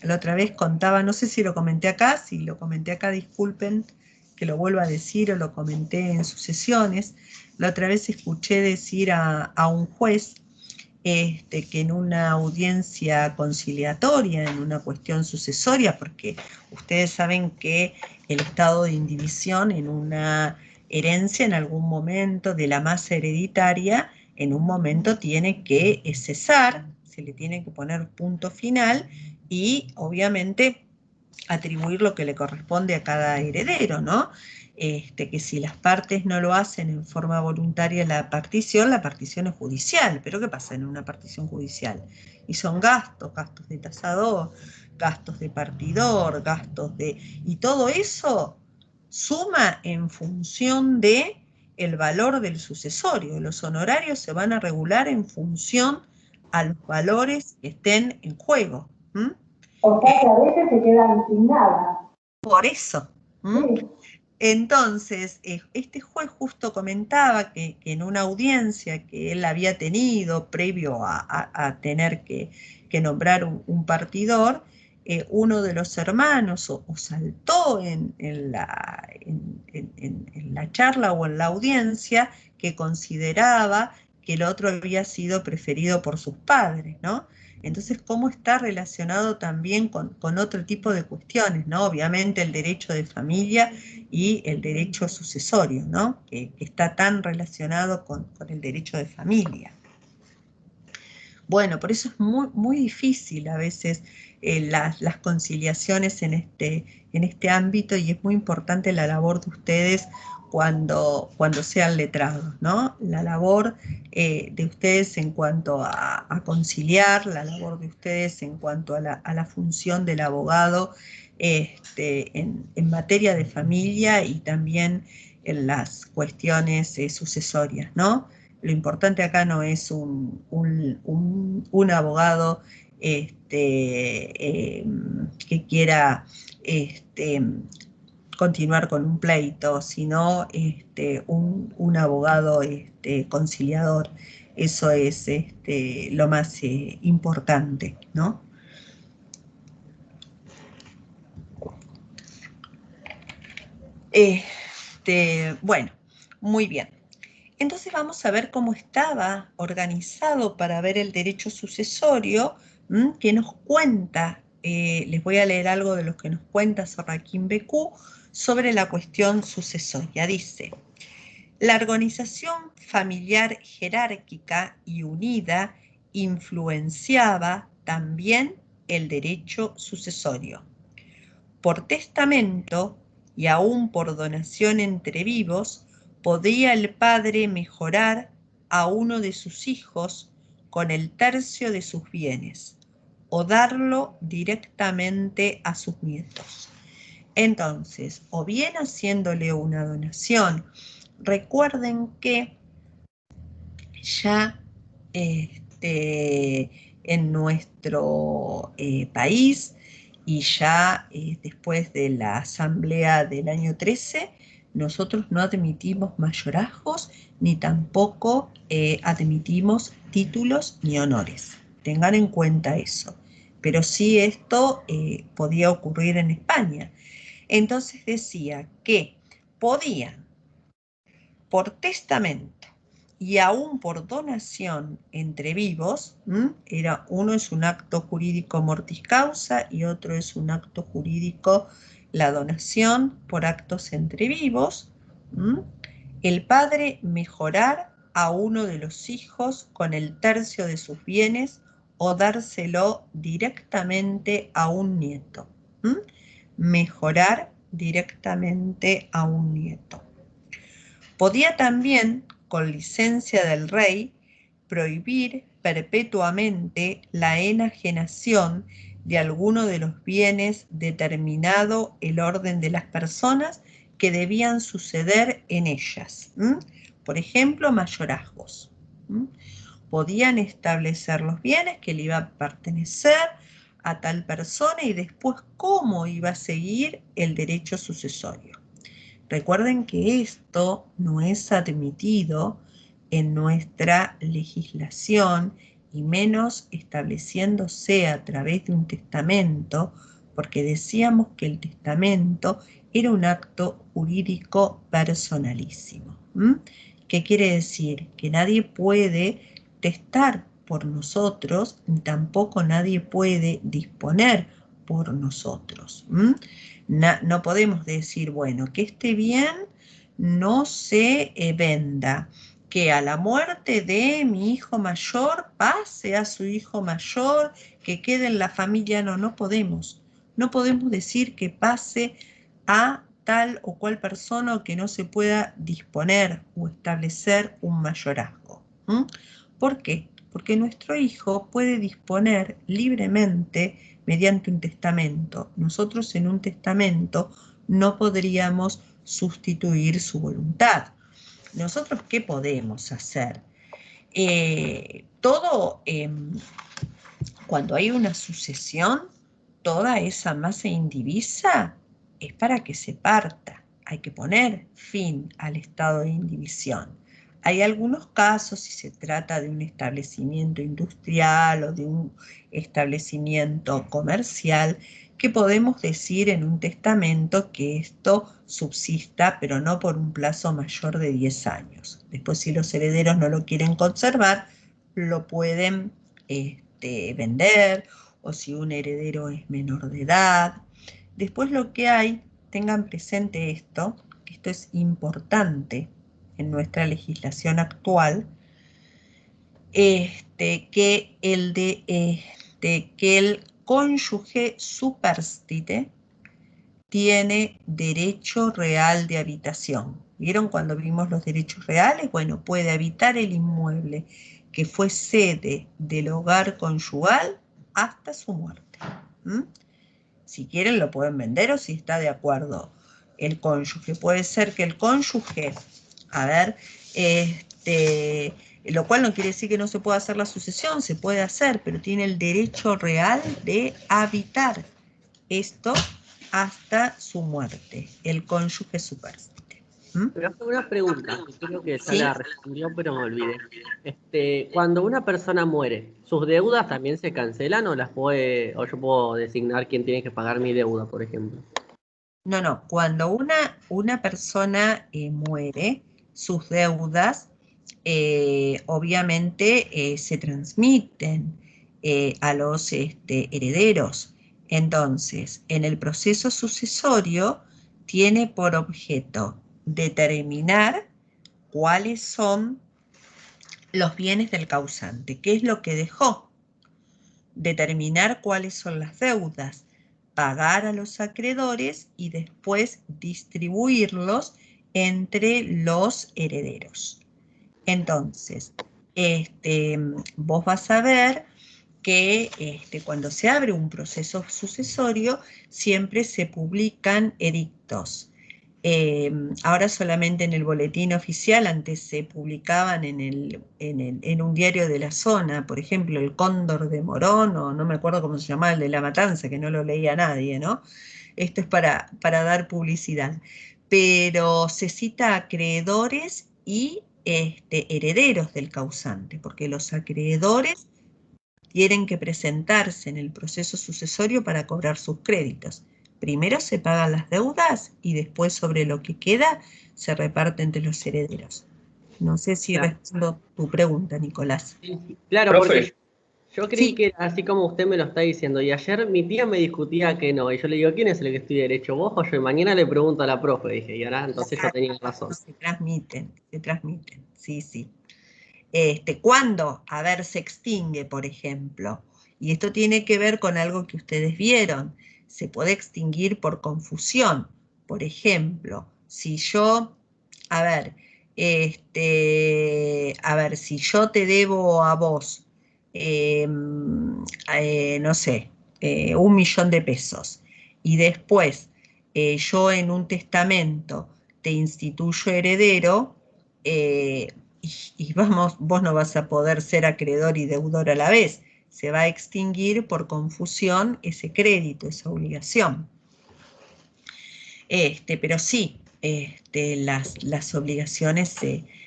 La otra vez contaba, no sé si lo comenté acá, si lo comenté acá, disculpen que lo vuelva a decir o lo comenté en sucesiones. La otra vez escuché decir a un juez que en una audiencia conciliatoria, en una cuestión sucesoria, porque ustedes saben que el estado de indivisión en una herencia en algún momento de la masa hereditaria, en un momento tiene que cesar, se le tiene que poner punto final y obviamente atribuir lo que le corresponde a cada heredero, ¿no? Que si las partes no lo hacen en forma voluntaria la partición es judicial. ¿Pero qué pasa en una partición judicial? Y son gastos de tasador, gastos de partidor, y todo eso suma en función de el valor del sucesorio. Los honorarios se van a regular en función a los valores que estén en juego. O sea que a veces se quedan sin nada. Por eso. Sí. Entonces, este juez justo comentaba que en una audiencia que él había tenido previo a tener que nombrar un partidor, uno de los hermanos o saltó en la charla o en la audiencia que consideraba que el otro había sido preferido por sus padres, ¿no? Entonces, ¿cómo está relacionado también con otro tipo de cuestiones, ¿no? Obviamente el derecho de familia y el derecho sucesorio, ¿no? Que está tan relacionado con el derecho de familia. Bueno, por eso es muy difícil a veces las conciliaciones en este ámbito, y es muy importante la labor de ustedes cuando sean letrados, ¿no? La labor de ustedes en cuanto a conciliar, la labor de ustedes en cuanto a la función del abogado en materia de familia y también en las cuestiones sucesorias, ¿no? Lo importante acá no es un abogado que quiera continuar con un pleito, sino un abogado conciliador. Eso es lo más importante, ¿no? Bueno, muy bien. Entonces vamos a ver cómo estaba organizado para ver el derecho sucesorio, que nos cuenta, les voy a leer algo de lo que nos cuenta Sorraquín Becú sobre la cuestión sucesoria. Dice: la organización familiar jerárquica y unida influenciaba también el derecho sucesorio. Por testamento y aún por donación entre vivos, podía el padre mejorar a uno de sus hijos con el tercio de sus bienes o darlo directamente a sus nietos. Entonces, o bien haciéndole una donación, recuerden que ya en nuestro país y ya después de la asamblea del año 13, nosotros no admitimos mayorazgos ni tampoco admitimos títulos ni honores. Tengan en cuenta eso. Pero sí esto podía ocurrir en España. Entonces decía que podían, por testamento y aún por donación entre vivos, uno es un acto jurídico mortis causa y otro es un acto jurídico, la donación por actos entre vivos, el padre mejorar a uno de los hijos con el tercio de sus bienes o dárselo directamente a un nieto. Mejorar directamente a un nieto. Podía también, con licencia del rey, prohibir perpetuamente la enajenación de alguno de los bienes determinado el orden de las personas que debían suceder en ellas. Por ejemplo, mayorazgos. Podían establecer los bienes que le iba a pertenecer a tal persona y después cómo iba a seguir el derecho sucesorio. Recuerden que esto no es admitido en nuestra legislación y menos estableciéndose a través de un testamento, porque decíamos que el testamento era un acto jurídico personalísimo. ¿Qué quiere decir? Que nadie puede testar por nosotros, ni tampoco nadie puede disponer por nosotros. No podemos decir, bueno, que este bien no se venda, que a la muerte de mi hijo mayor pase a su hijo mayor, que quede en la familia. No podemos. No podemos decir que pase a tal o cual persona o que no se pueda disponer o establecer un mayorazgo. ¿Por qué? Porque nuestro hijo puede disponer libremente mediante un testamento. Nosotros en un testamento no podríamos sustituir su voluntad. ¿Nosotros qué podemos hacer? Cuando hay una sucesión, toda esa masa indivisa es para que se parta. hay que poner fin al estado de indivisión. Hay algunos casos, si se trata de un establecimiento industrial o de un establecimiento comercial, que podemos decir en un testamento que esto subsista, pero no por un plazo mayor de 10 años. Después, si los herederos no lo quieren conservar, lo pueden vender, o si un heredero es menor de edad. Después lo que hay, tengan presente esto, que esto es importante en nuestra legislación actual, que el cónyuge superstite tiene derecho real de habitación. ¿Vieron cuando vimos los derechos reales? Bueno, puede habitar el inmueble que fue sede del hogar conyugal hasta su muerte. Si quieren lo pueden vender o si está de acuerdo el cónyuge. Puede ser que el cónyuge, lo cual no quiere decir que no se pueda hacer la sucesión, se puede hacer, pero tiene el derecho real de habitar esto hasta su muerte, el cónyuge superstite. Pero hago una pregunta, creo que ya la respondió, pero me olvidé. Cuando una persona muere, ¿sus deudas también se cancelan o yo puedo designar quién tiene que pagar mi deuda, por ejemplo? No, cuando una persona muere, sus deudas obviamente se transmiten a los herederos. Entonces, en el proceso sucesorio tiene por objeto determinar cuáles son los bienes del causante, qué es lo que dejó, determinar cuáles son las deudas, pagar a los acreedores y después distribuirlos entre los herederos. Entonces, vos vas a ver que cuando se abre un proceso sucesorio siempre se publican edictos. Ahora solamente en el boletín oficial, antes se publicaban en un diario de la zona, por ejemplo, el Cóndor de Morón, o no me acuerdo cómo se llamaba, el de La Matanza, que no lo leía nadie, ¿no? Esto es para dar publicidad. Pero se cita acreedores y herederos del causante, porque los acreedores tienen que presentarse en el proceso sucesorio para cobrar sus créditos. Primero se pagan las deudas y después sobre lo que queda se reparte entre los herederos. No sé si respondo tu pregunta, Nicolás. Sí, claro, profe. Porque yo creí que era así como usted me lo está diciendo. Y ayer mi tía me discutía que no. Y yo le digo, ¿quién es el que estudia derecho? ¿Vos o yo? Y mañana le pregunto a la profe, dije. Y ahora entonces yo tenía razón. Se transmiten, sí. ¿Cuándo? A ver, se extingue, por ejemplo. Y esto tiene que ver con algo que ustedes vieron. Se puede extinguir por confusión. Por ejemplo, si yo, si yo te debo a vos, no sé, 1 millón de pesos, y después yo en un testamento te instituyo heredero, y vos no vas a poder ser acreedor y deudor a la vez. Se va a extinguir por confusión ese crédito, esa obligación. Pero sí, las obligaciones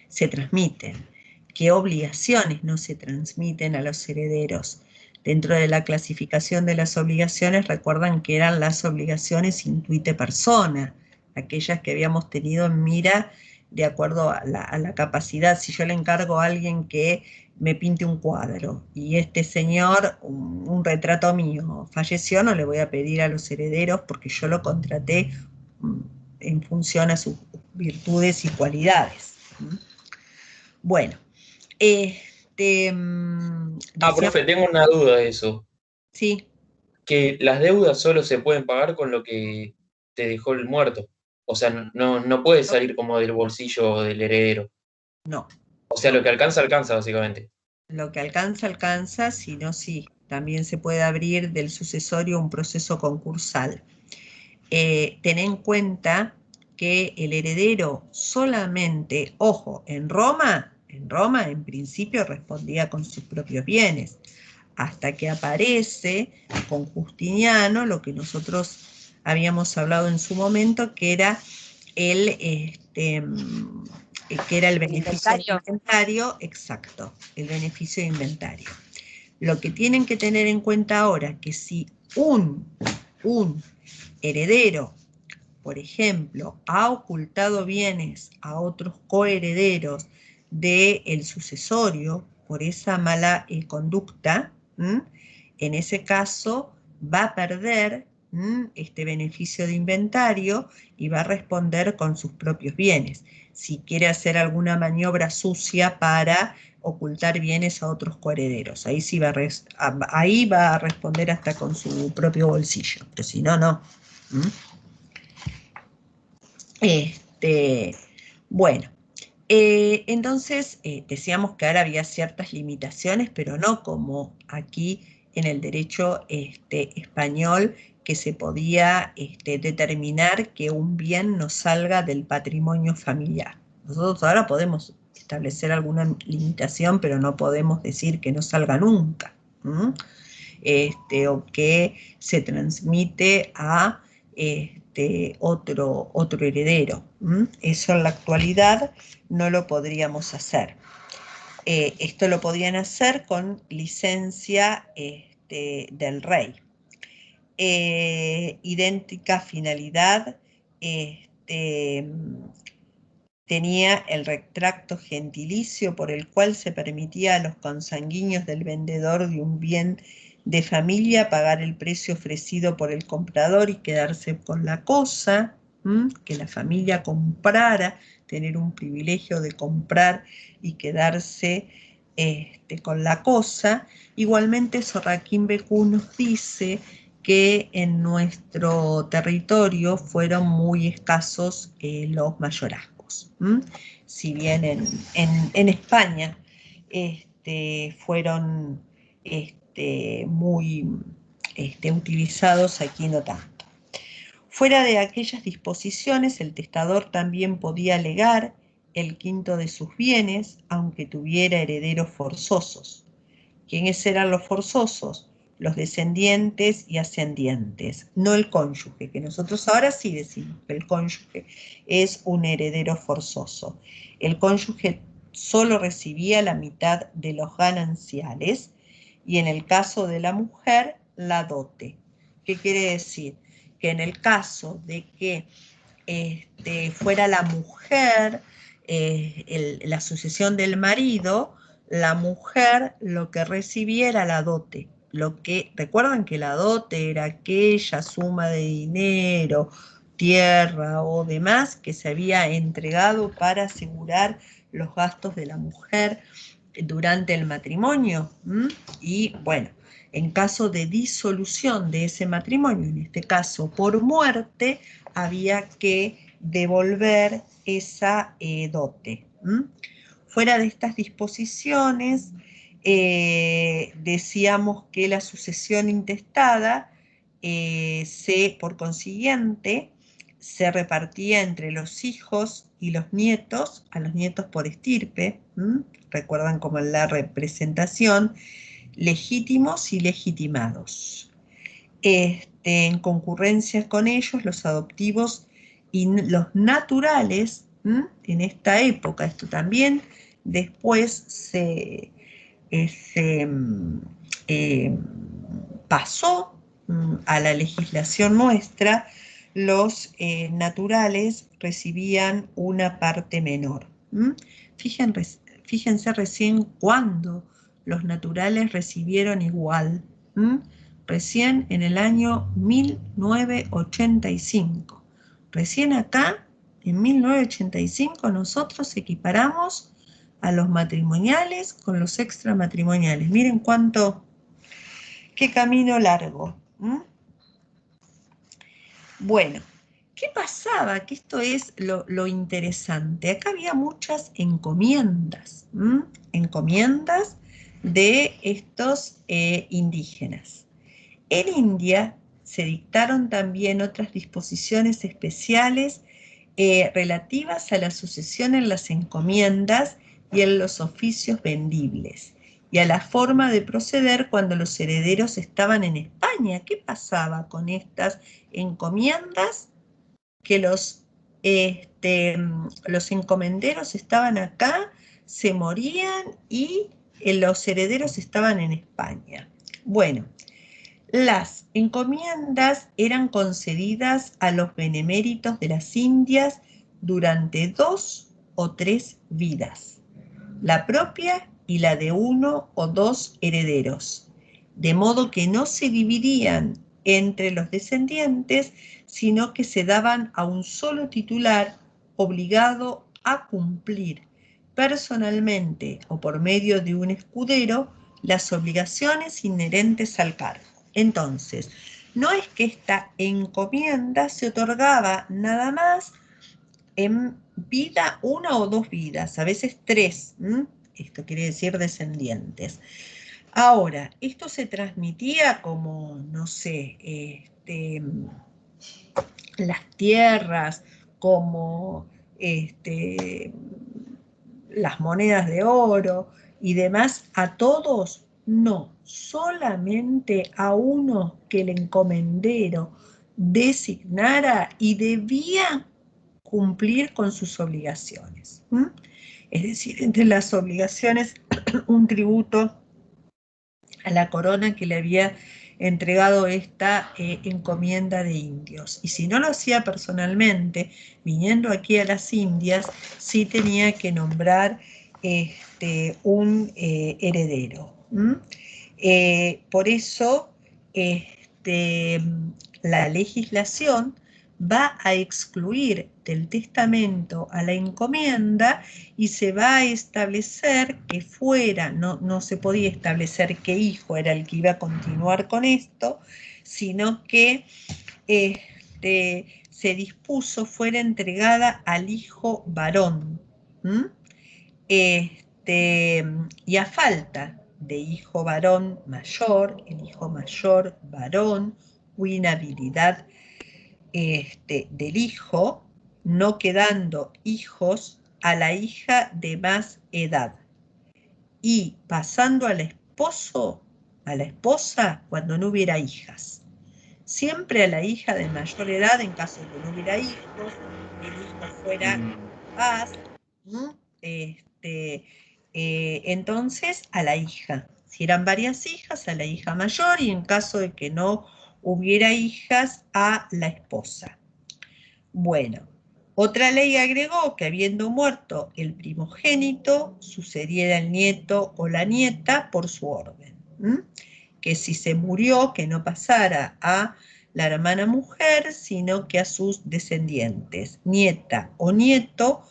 se transmiten. ¿Qué obligaciones no se transmiten a los herederos? Dentro de la clasificación de las obligaciones, recuerdan que eran las obligaciones intuite persona, aquellas que habíamos tenido en mira de acuerdo a la capacidad. Si yo le encargo a alguien que me pinte un cuadro y este señor, un retrato mío, falleció, no le voy a pedir a los herederos porque yo lo contraté en función a sus virtudes y cualidades. Bueno, profe, tengo una duda de eso. Sí. Que las deudas solo se pueden pagar con lo que te dejó el muerto. O sea, no puede salir como del bolsillo del heredero. No. O sea, lo que alcanza, alcanza, básicamente. Lo que alcanza, alcanza, si no, sí. También se puede abrir del sucesorio un proceso concursal. Ten en cuenta que el heredero solamente, ojo, en Roma en principio respondía con sus propios bienes, hasta que aparece con Justiniano lo que nosotros habíamos hablado en su momento, que era que era el beneficio de inventario, exacto, el beneficio de inventario. Lo que tienen que tener en cuenta ahora, que si un heredero, por ejemplo, ha ocultado bienes a otros coherederos del sucesorio por esa mala conducta, en ese caso va a perder este beneficio de inventario y va a responder con sus propios bienes. Si quiere hacer alguna maniobra sucia para ocultar bienes a otros coherederos, ahí sí ahí va a responder hasta con su propio bolsillo, pero si no, no. Bueno, entonces decíamos que ahora había ciertas limitaciones, pero no como aquí en el derecho español, que se podía determinar que un bien no salga del patrimonio familiar. Nosotros ahora podemos establecer alguna limitación, pero no podemos decir que no salga nunca, o que se transmite a otro heredero. Eso en la actualidad no lo podríamos hacer. Esto lo podían hacer con licencia del rey. Idéntica finalidad tenía el retracto gentilicio por el cual se permitía a los consanguíneos del vendedor de un bien de familia pagar el precio ofrecido por el comprador y quedarse con la cosa, que la familia comprara, tener un privilegio de comprar y quedarse con la cosa. Igualmente Sorraquín Becú nos dice que en nuestro territorio fueron muy escasos los mayorazgos. Si bien en España fueron muy utilizados, aquí no tanto. Fuera de aquellas disposiciones, el testador también podía legar el quinto de sus bienes, aunque tuviera herederos forzosos. ¿Quiénes eran los forzosos? Los descendientes y ascendientes, no el cónyuge, que nosotros ahora sí decimos que el cónyuge es un heredero forzoso. El cónyuge solo recibía la mitad de los gananciales y en el caso de la mujer, la dote. ¿Qué quiere decir? Que en el caso de que fuera la mujer, la sucesión del marido, la mujer lo que recibiera la dote. Recuerdan que la dote era aquella suma de dinero, tierra o demás que se había entregado para asegurar los gastos de la mujer durante el matrimonio. Y bueno, en caso de disolución de ese matrimonio, en este caso por muerte, había que devolver esa dote. Fuera de estas disposiciones, decíamos que la sucesión intestada, por consiguiente, se repartía entre los hijos y los nietos, a los nietos por estirpe, recuerdan como en la representación, legítimos y legitimados. En concurrencia con ellos, los adoptivos y los naturales, en esta época, esto también después se pasó a la legislación nuestra, los naturales recibían una parte menor. Fíjense recién cuándo los naturales recibieron igual. Recién en el año 1985. Recién acá, en 1985, nosotros equiparamos a los matrimoniales con los extramatrimoniales. Miren qué camino largo. Bueno, ¿qué pasaba? Que esto es lo interesante. Acá había muchas encomiendas, encomiendas de estos indígenas. En India se dictaron también otras disposiciones especiales relativas a la sucesión en las encomiendas y en los oficios vendibles, y a la forma de proceder cuando los herederos estaban en España. ¿Qué pasaba con estas encomiendas? Que los los encomenderos estaban acá, se morían y los herederos estaban en España. Bueno, las encomiendas eran concedidas a los beneméritos de las Indias durante 2 o 3 vidas, la propia y la de 1 o 2 herederos, de modo que no se dividían entre los descendientes, sino que se daban a un solo titular obligado a cumplir personalmente o por medio de un escudero las obligaciones inherentes al cargo. Entonces, no es que esta encomienda se otorgaba nada más en vida, 1 o 2 vidas, a veces 3, esto quiere decir descendientes. Ahora, esto se transmitía como, no sé, las tierras, como las monedas de oro y demás, a todos, no, solamente a uno que el encomendero designara y debía cumplir con sus obligaciones. Es decir, entre las obligaciones, un tributo a la corona que le había entregado esta encomienda de indios. Y si no lo hacía personalmente, viniendo aquí a las Indias, sí tenía que nombrar un heredero. Por eso la legislación va a excluir del testamento a la encomienda y se va a establecer que fuera, no se podía establecer qué hijo era el que iba a continuar con esto, sino que se dispuso fuera entregada al hijo varón. Y a falta de hijo varón mayor, el hijo mayor varón, o inhabilidad del hijo, no quedando hijos, a la hija de más edad, y pasando al esposo, a la esposa, cuando no hubiera hijas. Siempre a la hija de mayor edad, en caso de que no hubiera hijos, el hijo fuera paz, entonces a la hija. Si eran varias hijas, a la hija mayor, y en caso de que no hubiera hijas, a la esposa. Bueno, otra ley agregó que habiendo muerto el primogénito, sucediera el nieto o la nieta por su orden. Que si se murió, que no pasara a la hermana mujer, sino que a sus descendientes, nieta o nieto,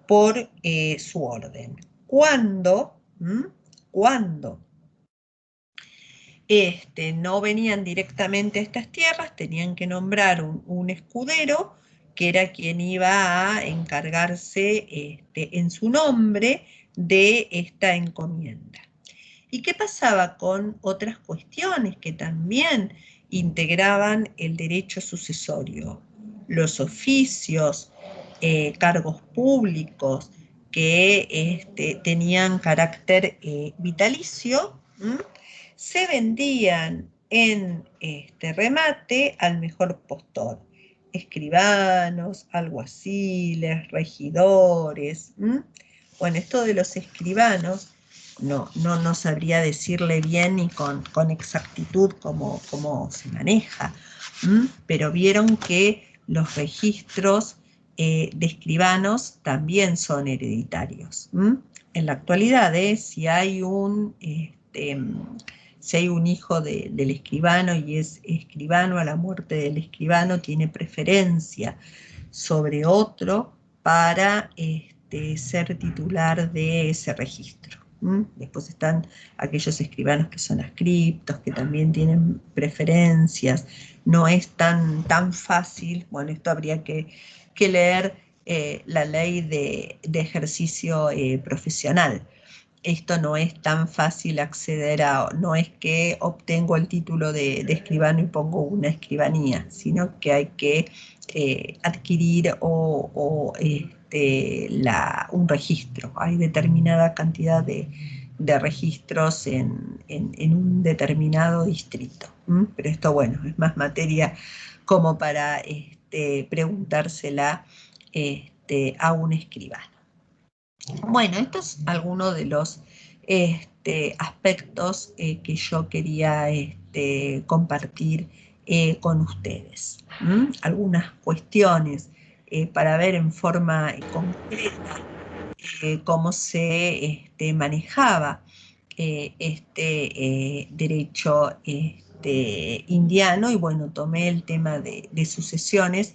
por su orden. Cuando no venían directamente a estas tierras, tenían que nombrar un escudero, que era quien iba a encargarse en su nombre de esta encomienda. ¿Y qué pasaba con otras cuestiones que también integraban el derecho sucesorio? Los oficios, cargos públicos que tenían carácter vitalicio, se vendían en remate al mejor postor. Escribanos, alguaciles, regidores. Bueno, esto de los escribanos, no sabría decirle bien ni con exactitud cómo se maneja, pero vieron que los registros de escribanos también son hereditarios. En la actualidad, si hay un hijo del escribano y es escribano, a la muerte del escribano tiene preferencia sobre otro para ser titular de ese registro. Después están aquellos escribanos que son adscriptos, que también tienen preferencias. No es tan fácil. Bueno, esto habría que leer la ley de ejercicio profesional. Esto no es tan fácil acceder a, no es que obtengo el título de escribano y pongo una escribanía, sino que hay que adquirir un registro. Hay determinada cantidad de registros en un determinado distrito. Pero esto, bueno, es más materia como para preguntársela a un escribano. Bueno, estos son algunos de los aspectos que yo quería compartir con ustedes. Algunas cuestiones para ver en forma concreta cómo se manejaba derecho indiano, y bueno, tomé el tema de sucesiones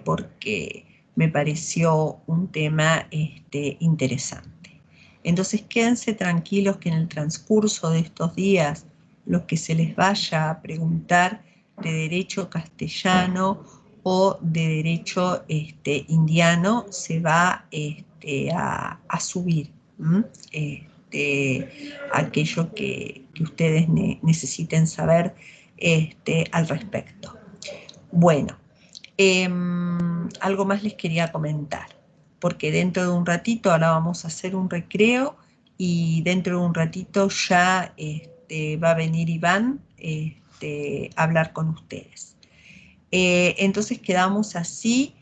porque me pareció un tema interesante. Entonces quédense tranquilos que en el transcurso de estos días, lo que se les vaya a preguntar de derecho castellano o de derecho indiano se va a subir aquello que ustedes necesiten saber al respecto. Bueno, algo más les quería comentar, porque dentro de un ratito, ahora vamos a hacer un recreo, y dentro de un ratito ya va a venir Iván a hablar con ustedes. Entonces quedamos así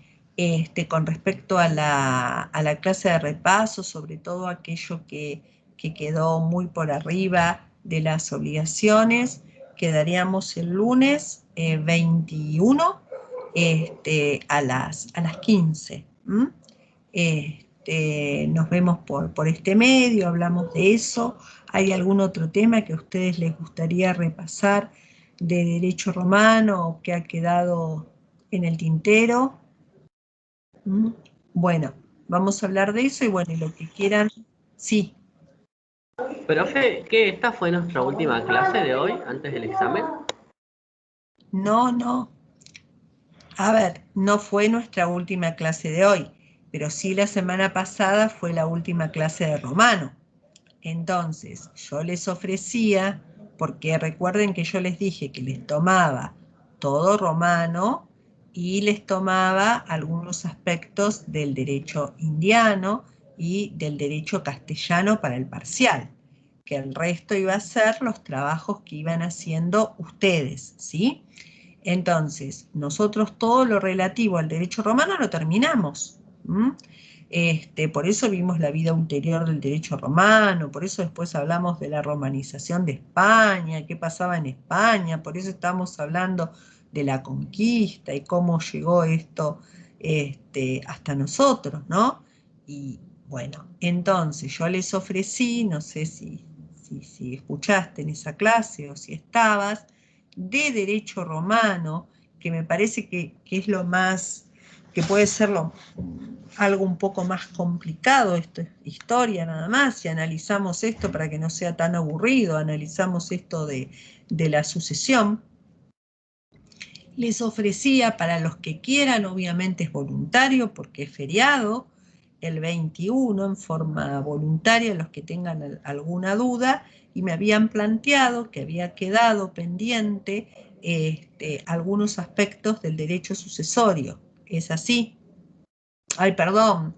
con respecto a la clase de repaso, sobre todo aquello que quedó muy por arriba de las obligaciones. Quedaríamos el lunes 21 a las 15. Nos vemos por este medio, hablamos de eso. ¿Hay algún otro tema que a ustedes les gustaría repasar de derecho romano o que ha quedado en el tintero? Bueno, vamos a hablar de eso, y bueno, lo que quieran. Sí. Profe, ¿qué esta fue nuestra última clase de hoy, antes del examen? No. A ver, no fue nuestra última clase de hoy, pero sí la semana pasada fue la última clase de romano. Entonces, yo les ofrecía, porque recuerden que yo les dije que les tomaba todo romano y les tomaba algunos aspectos del derecho indiano y del derecho castellano para el parcial, que el resto iba a ser los trabajos que iban haciendo ustedes, ¿sí? Entonces, nosotros todo lo relativo al derecho romano lo terminamos. Por eso vimos la vida ulterior del derecho romano, por eso después hablamos de la romanización de España, qué pasaba en España, por eso estamos hablando de la conquista y cómo llegó esto hasta nosotros, ¿no? Y bueno, entonces yo les ofrecí, no sé si escuchaste en esa clase o si estabas, de derecho romano, que me parece que es lo más, que puede ser algo un poco más complicado. Esto es historia nada más, si analizamos esto para que no sea tan aburrido, analizamos esto de la sucesión. Les ofrecía, para los que quieran, obviamente es voluntario porque es feriado, el 21 en forma voluntaria, los que tengan alguna duda, y me habían planteado que había quedado pendiente algunos aspectos del derecho sucesorio. ¿Es así? Ay, perdón,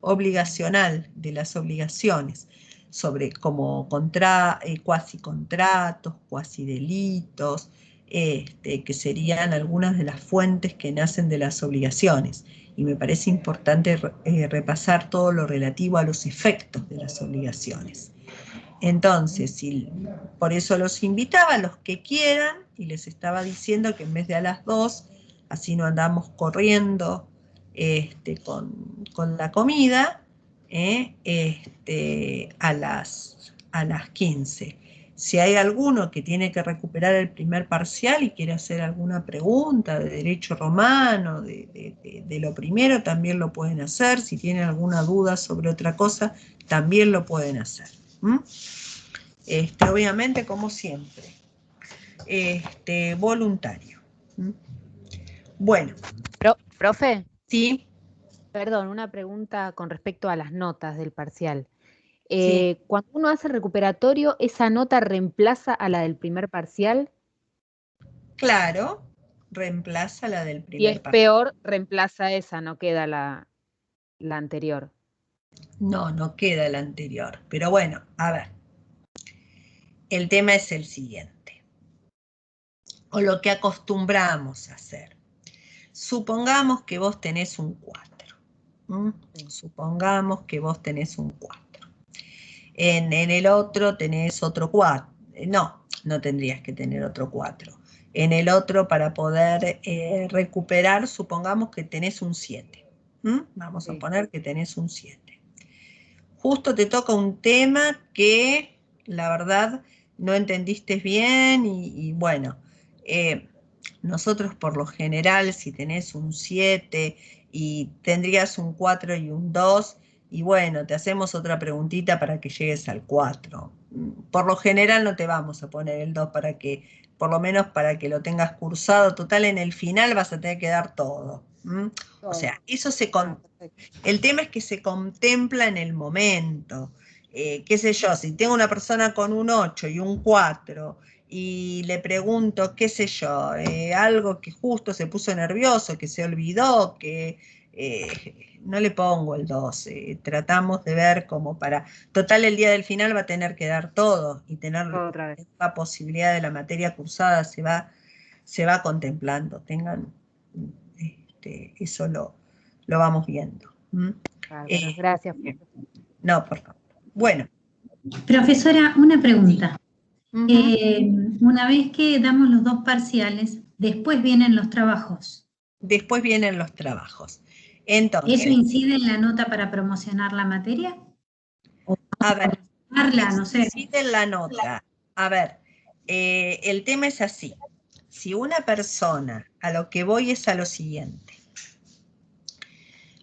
obligacional, de las obligaciones, sobre como cuasi contratos, cuasi delitos, que serían algunas de las fuentes que nacen de las obligaciones. Y me parece importante repasar todo lo relativo a los efectos de las obligaciones. Entonces, por eso los invitaba a los que quieran, y les estaba diciendo que en vez de a las 2, así no andamos corriendo con la comida, a las 15. Si hay alguno que tiene que recuperar el primer parcial y quiere hacer alguna pregunta de derecho romano, de lo primero, también lo pueden hacer. Si tienen alguna duda sobre otra cosa, también lo pueden hacer. Obviamente, como siempre, voluntario. Bueno. Profe. Sí. Perdón, una pregunta con respecto a las notas del parcial. Sí. Cuando uno hace recuperatorio, ¿esa nota reemplaza a la del primer parcial? Claro, reemplaza la del primer parcial. Si es parcial. peor, reemplaza esa, no queda la anterior. No queda la anterior. Pero bueno, a ver. El tema es el siguiente, o lo que acostumbramos a hacer. Supongamos que vos tenés un 4. Supongamos que vos tenés un 4. En el otro tenés otro 4. No tendrías que tener otro 4. En el otro, para poder recuperar, supongamos que tenés un 7. Vamos a poner que tenés un 7. Justo te toca un tema que, la verdad, no entendiste bien y bueno, nosotros por lo general, si tenés un 7 y tendrías un 4 y un 2, y bueno, te hacemos otra preguntita para que llegues al 4. Por lo general no te vamos a poner el 2 para que, por lo menos para que lo tengas cursado. Total, en el final vas a tener que dar todo. O sea, eso el tema es que se contempla en el momento. Qué sé yo, si tengo una persona con un 8 y un 4 y le pregunto, qué sé yo, algo que justo se puso nervioso, que se olvidó, que no le pongo el 2, tratamos de ver como para... Total, el día del final va a tener que dar todo y tener la posibilidad de la materia cursada se va contemplando. Tengan, eso lo vamos viendo. Gracias. No, por favor. Bueno. Profesora, una pregunta. Una vez que damos los 2 parciales, después vienen los trabajos. Después vienen los trabajos. Entonces, ¿eso incide en la nota para promocionar la materia? A ver, no sé. incide en la nota. A ver, el tema es así. Si una persona, a lo que voy es a lo siguiente.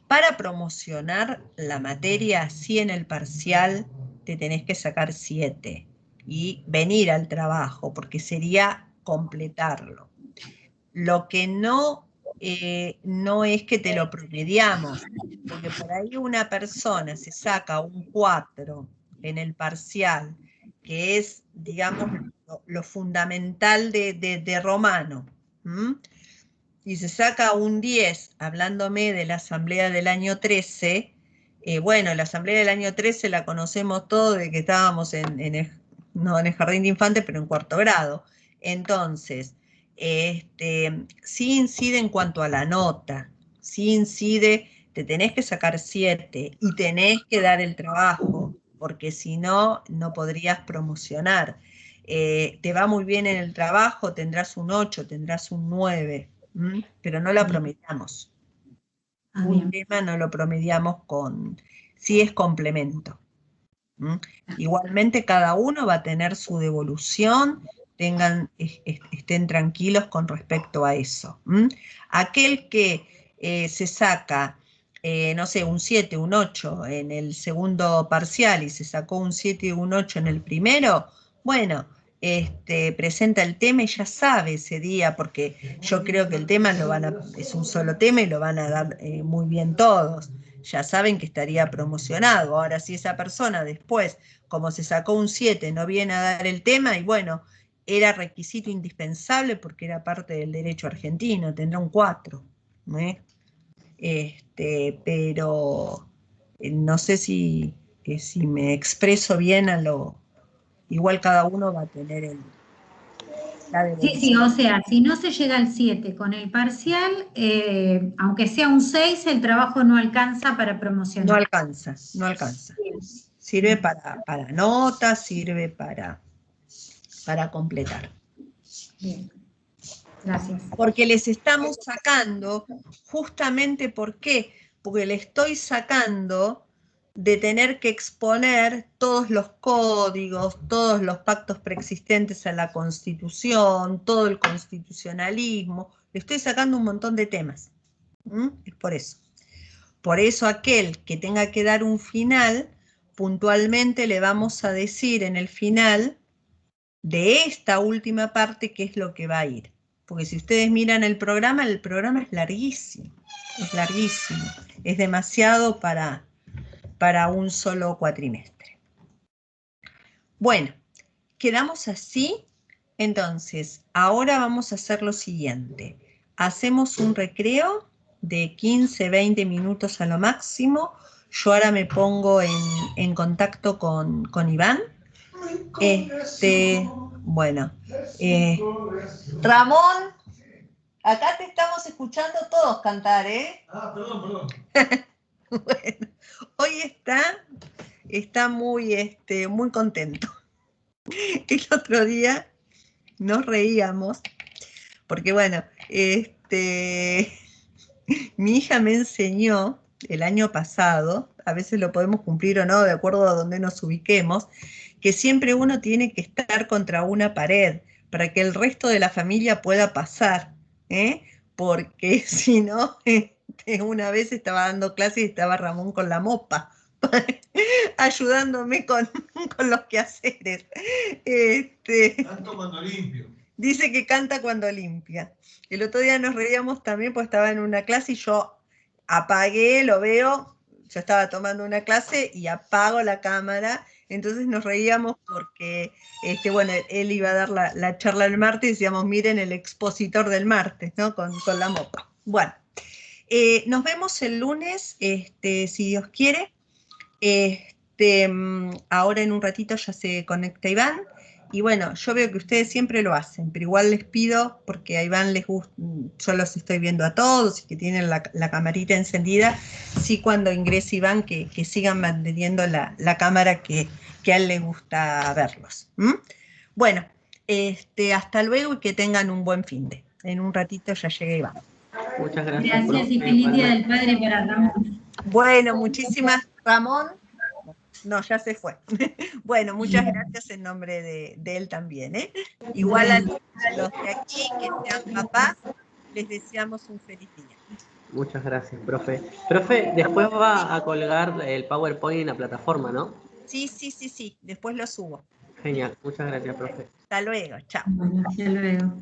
Para promocionar la materia, sí, en el parcial te tenés que sacar 7 y venir al trabajo, porque sería completarlo. Lo que no es que te lo promediamos, porque por ahí una persona se saca un 4 en el parcial, que es, digamos, lo fundamental de romano, y se saca un 10, hablándome de la asamblea del año 13, bueno, la asamblea del año 13 la conocemos todos de que estábamos no en el jardín de infantes, pero en 4º grado. Entonces, sí incide en cuanto a la nota, sí incide, te tenés que sacar 7 y tenés que dar el trabajo, porque si no, no podrías promocionar. Te va muy bien en el trabajo, tendrás un 8, tendrás un 9, pero no la promediamos. Un tema no lo promediamos si es complemento. Igualmente cada uno va a tener su devolución, estén tranquilos con respecto a eso. Aquel que se saca, no sé, un 7, un 8 en el segundo parcial y se sacó un 7 y un 8 en el primero, bueno, presenta el tema y ya sabe ese día, porque yo creo que el tema es un solo tema y lo van a dar muy bien todos. Ya saben que estaría promocionado. Ahora, si esa persona después, como se sacó un 7, no viene a dar el tema, y bueno, era requisito indispensable porque era parte del derecho argentino, tendrá un 4. Pero no sé si me expreso bien igual cada uno va a tener la devolución. Sí, o sea, si no se llega al 7 con el parcial, aunque sea un 6, el trabajo no alcanza para promocionar. No alcanza. Sirve para notas, sirve para completar. Bien, gracias. Porque les estamos sacando, justamente, ¿por qué? Porque le estoy sacando de tener que exponer todos los códigos, todos los pactos preexistentes a la Constitución, todo el constitucionalismo, le estoy sacando un montón de temas. Es por eso. Por eso aquel que tenga que dar un final, puntualmente le vamos a decir en el final de esta última parte qué es lo que va a ir. Porque si ustedes miran el programa es larguísimo, es demasiado para un solo cuatrimestre. Bueno, quedamos así. Entonces, ahora vamos a hacer lo siguiente. Hacemos un recreo de 15, 20 minutos a lo máximo. Yo ahora me pongo en contacto con Iván. Bueno, Ramón, Acá te estamos escuchando todos cantar, ¿eh? Ah, perdón. Bueno, hoy está muy, muy contento. El otro día nos reíamos, porque bueno, mi hija me enseñó el año pasado, a veces lo podemos cumplir o no, de acuerdo a donde nos ubiquemos, que siempre uno tiene que estar contra una pared para que el resto de la familia pueda pasar, ¿eh? Porque si no, una vez estaba dando clase y estaba Ramón con la mopa, ayudándome con los quehaceres. Canto cuando limpio. Dice que canta cuando limpia. El otro día nos reíamos también porque estaba en una clase y yo apagué, lo veo, yo estaba tomando una clase y apago la cámara, entonces nos reíamos porque, bueno, él iba a dar la charla el martes y decíamos, miren el expositor del martes, ¿no? Con la mopa. Bueno, nos vemos el lunes, si Dios quiere. Ahora en un ratito ya se conecta Iván. Y bueno, yo veo que ustedes siempre lo hacen, pero igual les pido, porque a Iván les gusta, yo los estoy viendo a todos y que tienen la camarita encendida, sí cuando ingrese Iván que sigan manteniendo la cámara que a él le gusta verlos. Bueno, hasta luego y que tengan un buen fin de. En un ratito ya llega Iván. Muchas gracias. Gracias y feliz Día del Padre para Ramón. Bueno, muchísimas, Ramón. No, ya se fue. Bueno, muchas gracias en nombre de él también, ¿eh? Igual a los de aquí que sean papás, les deseamos un feliz día. Muchas gracias, profe. Profe, después va a colgar el PowerPoint en la plataforma, ¿no? Sí, después lo subo. Genial, muchas gracias, profe. Hasta luego, chao. Bueno, hasta luego.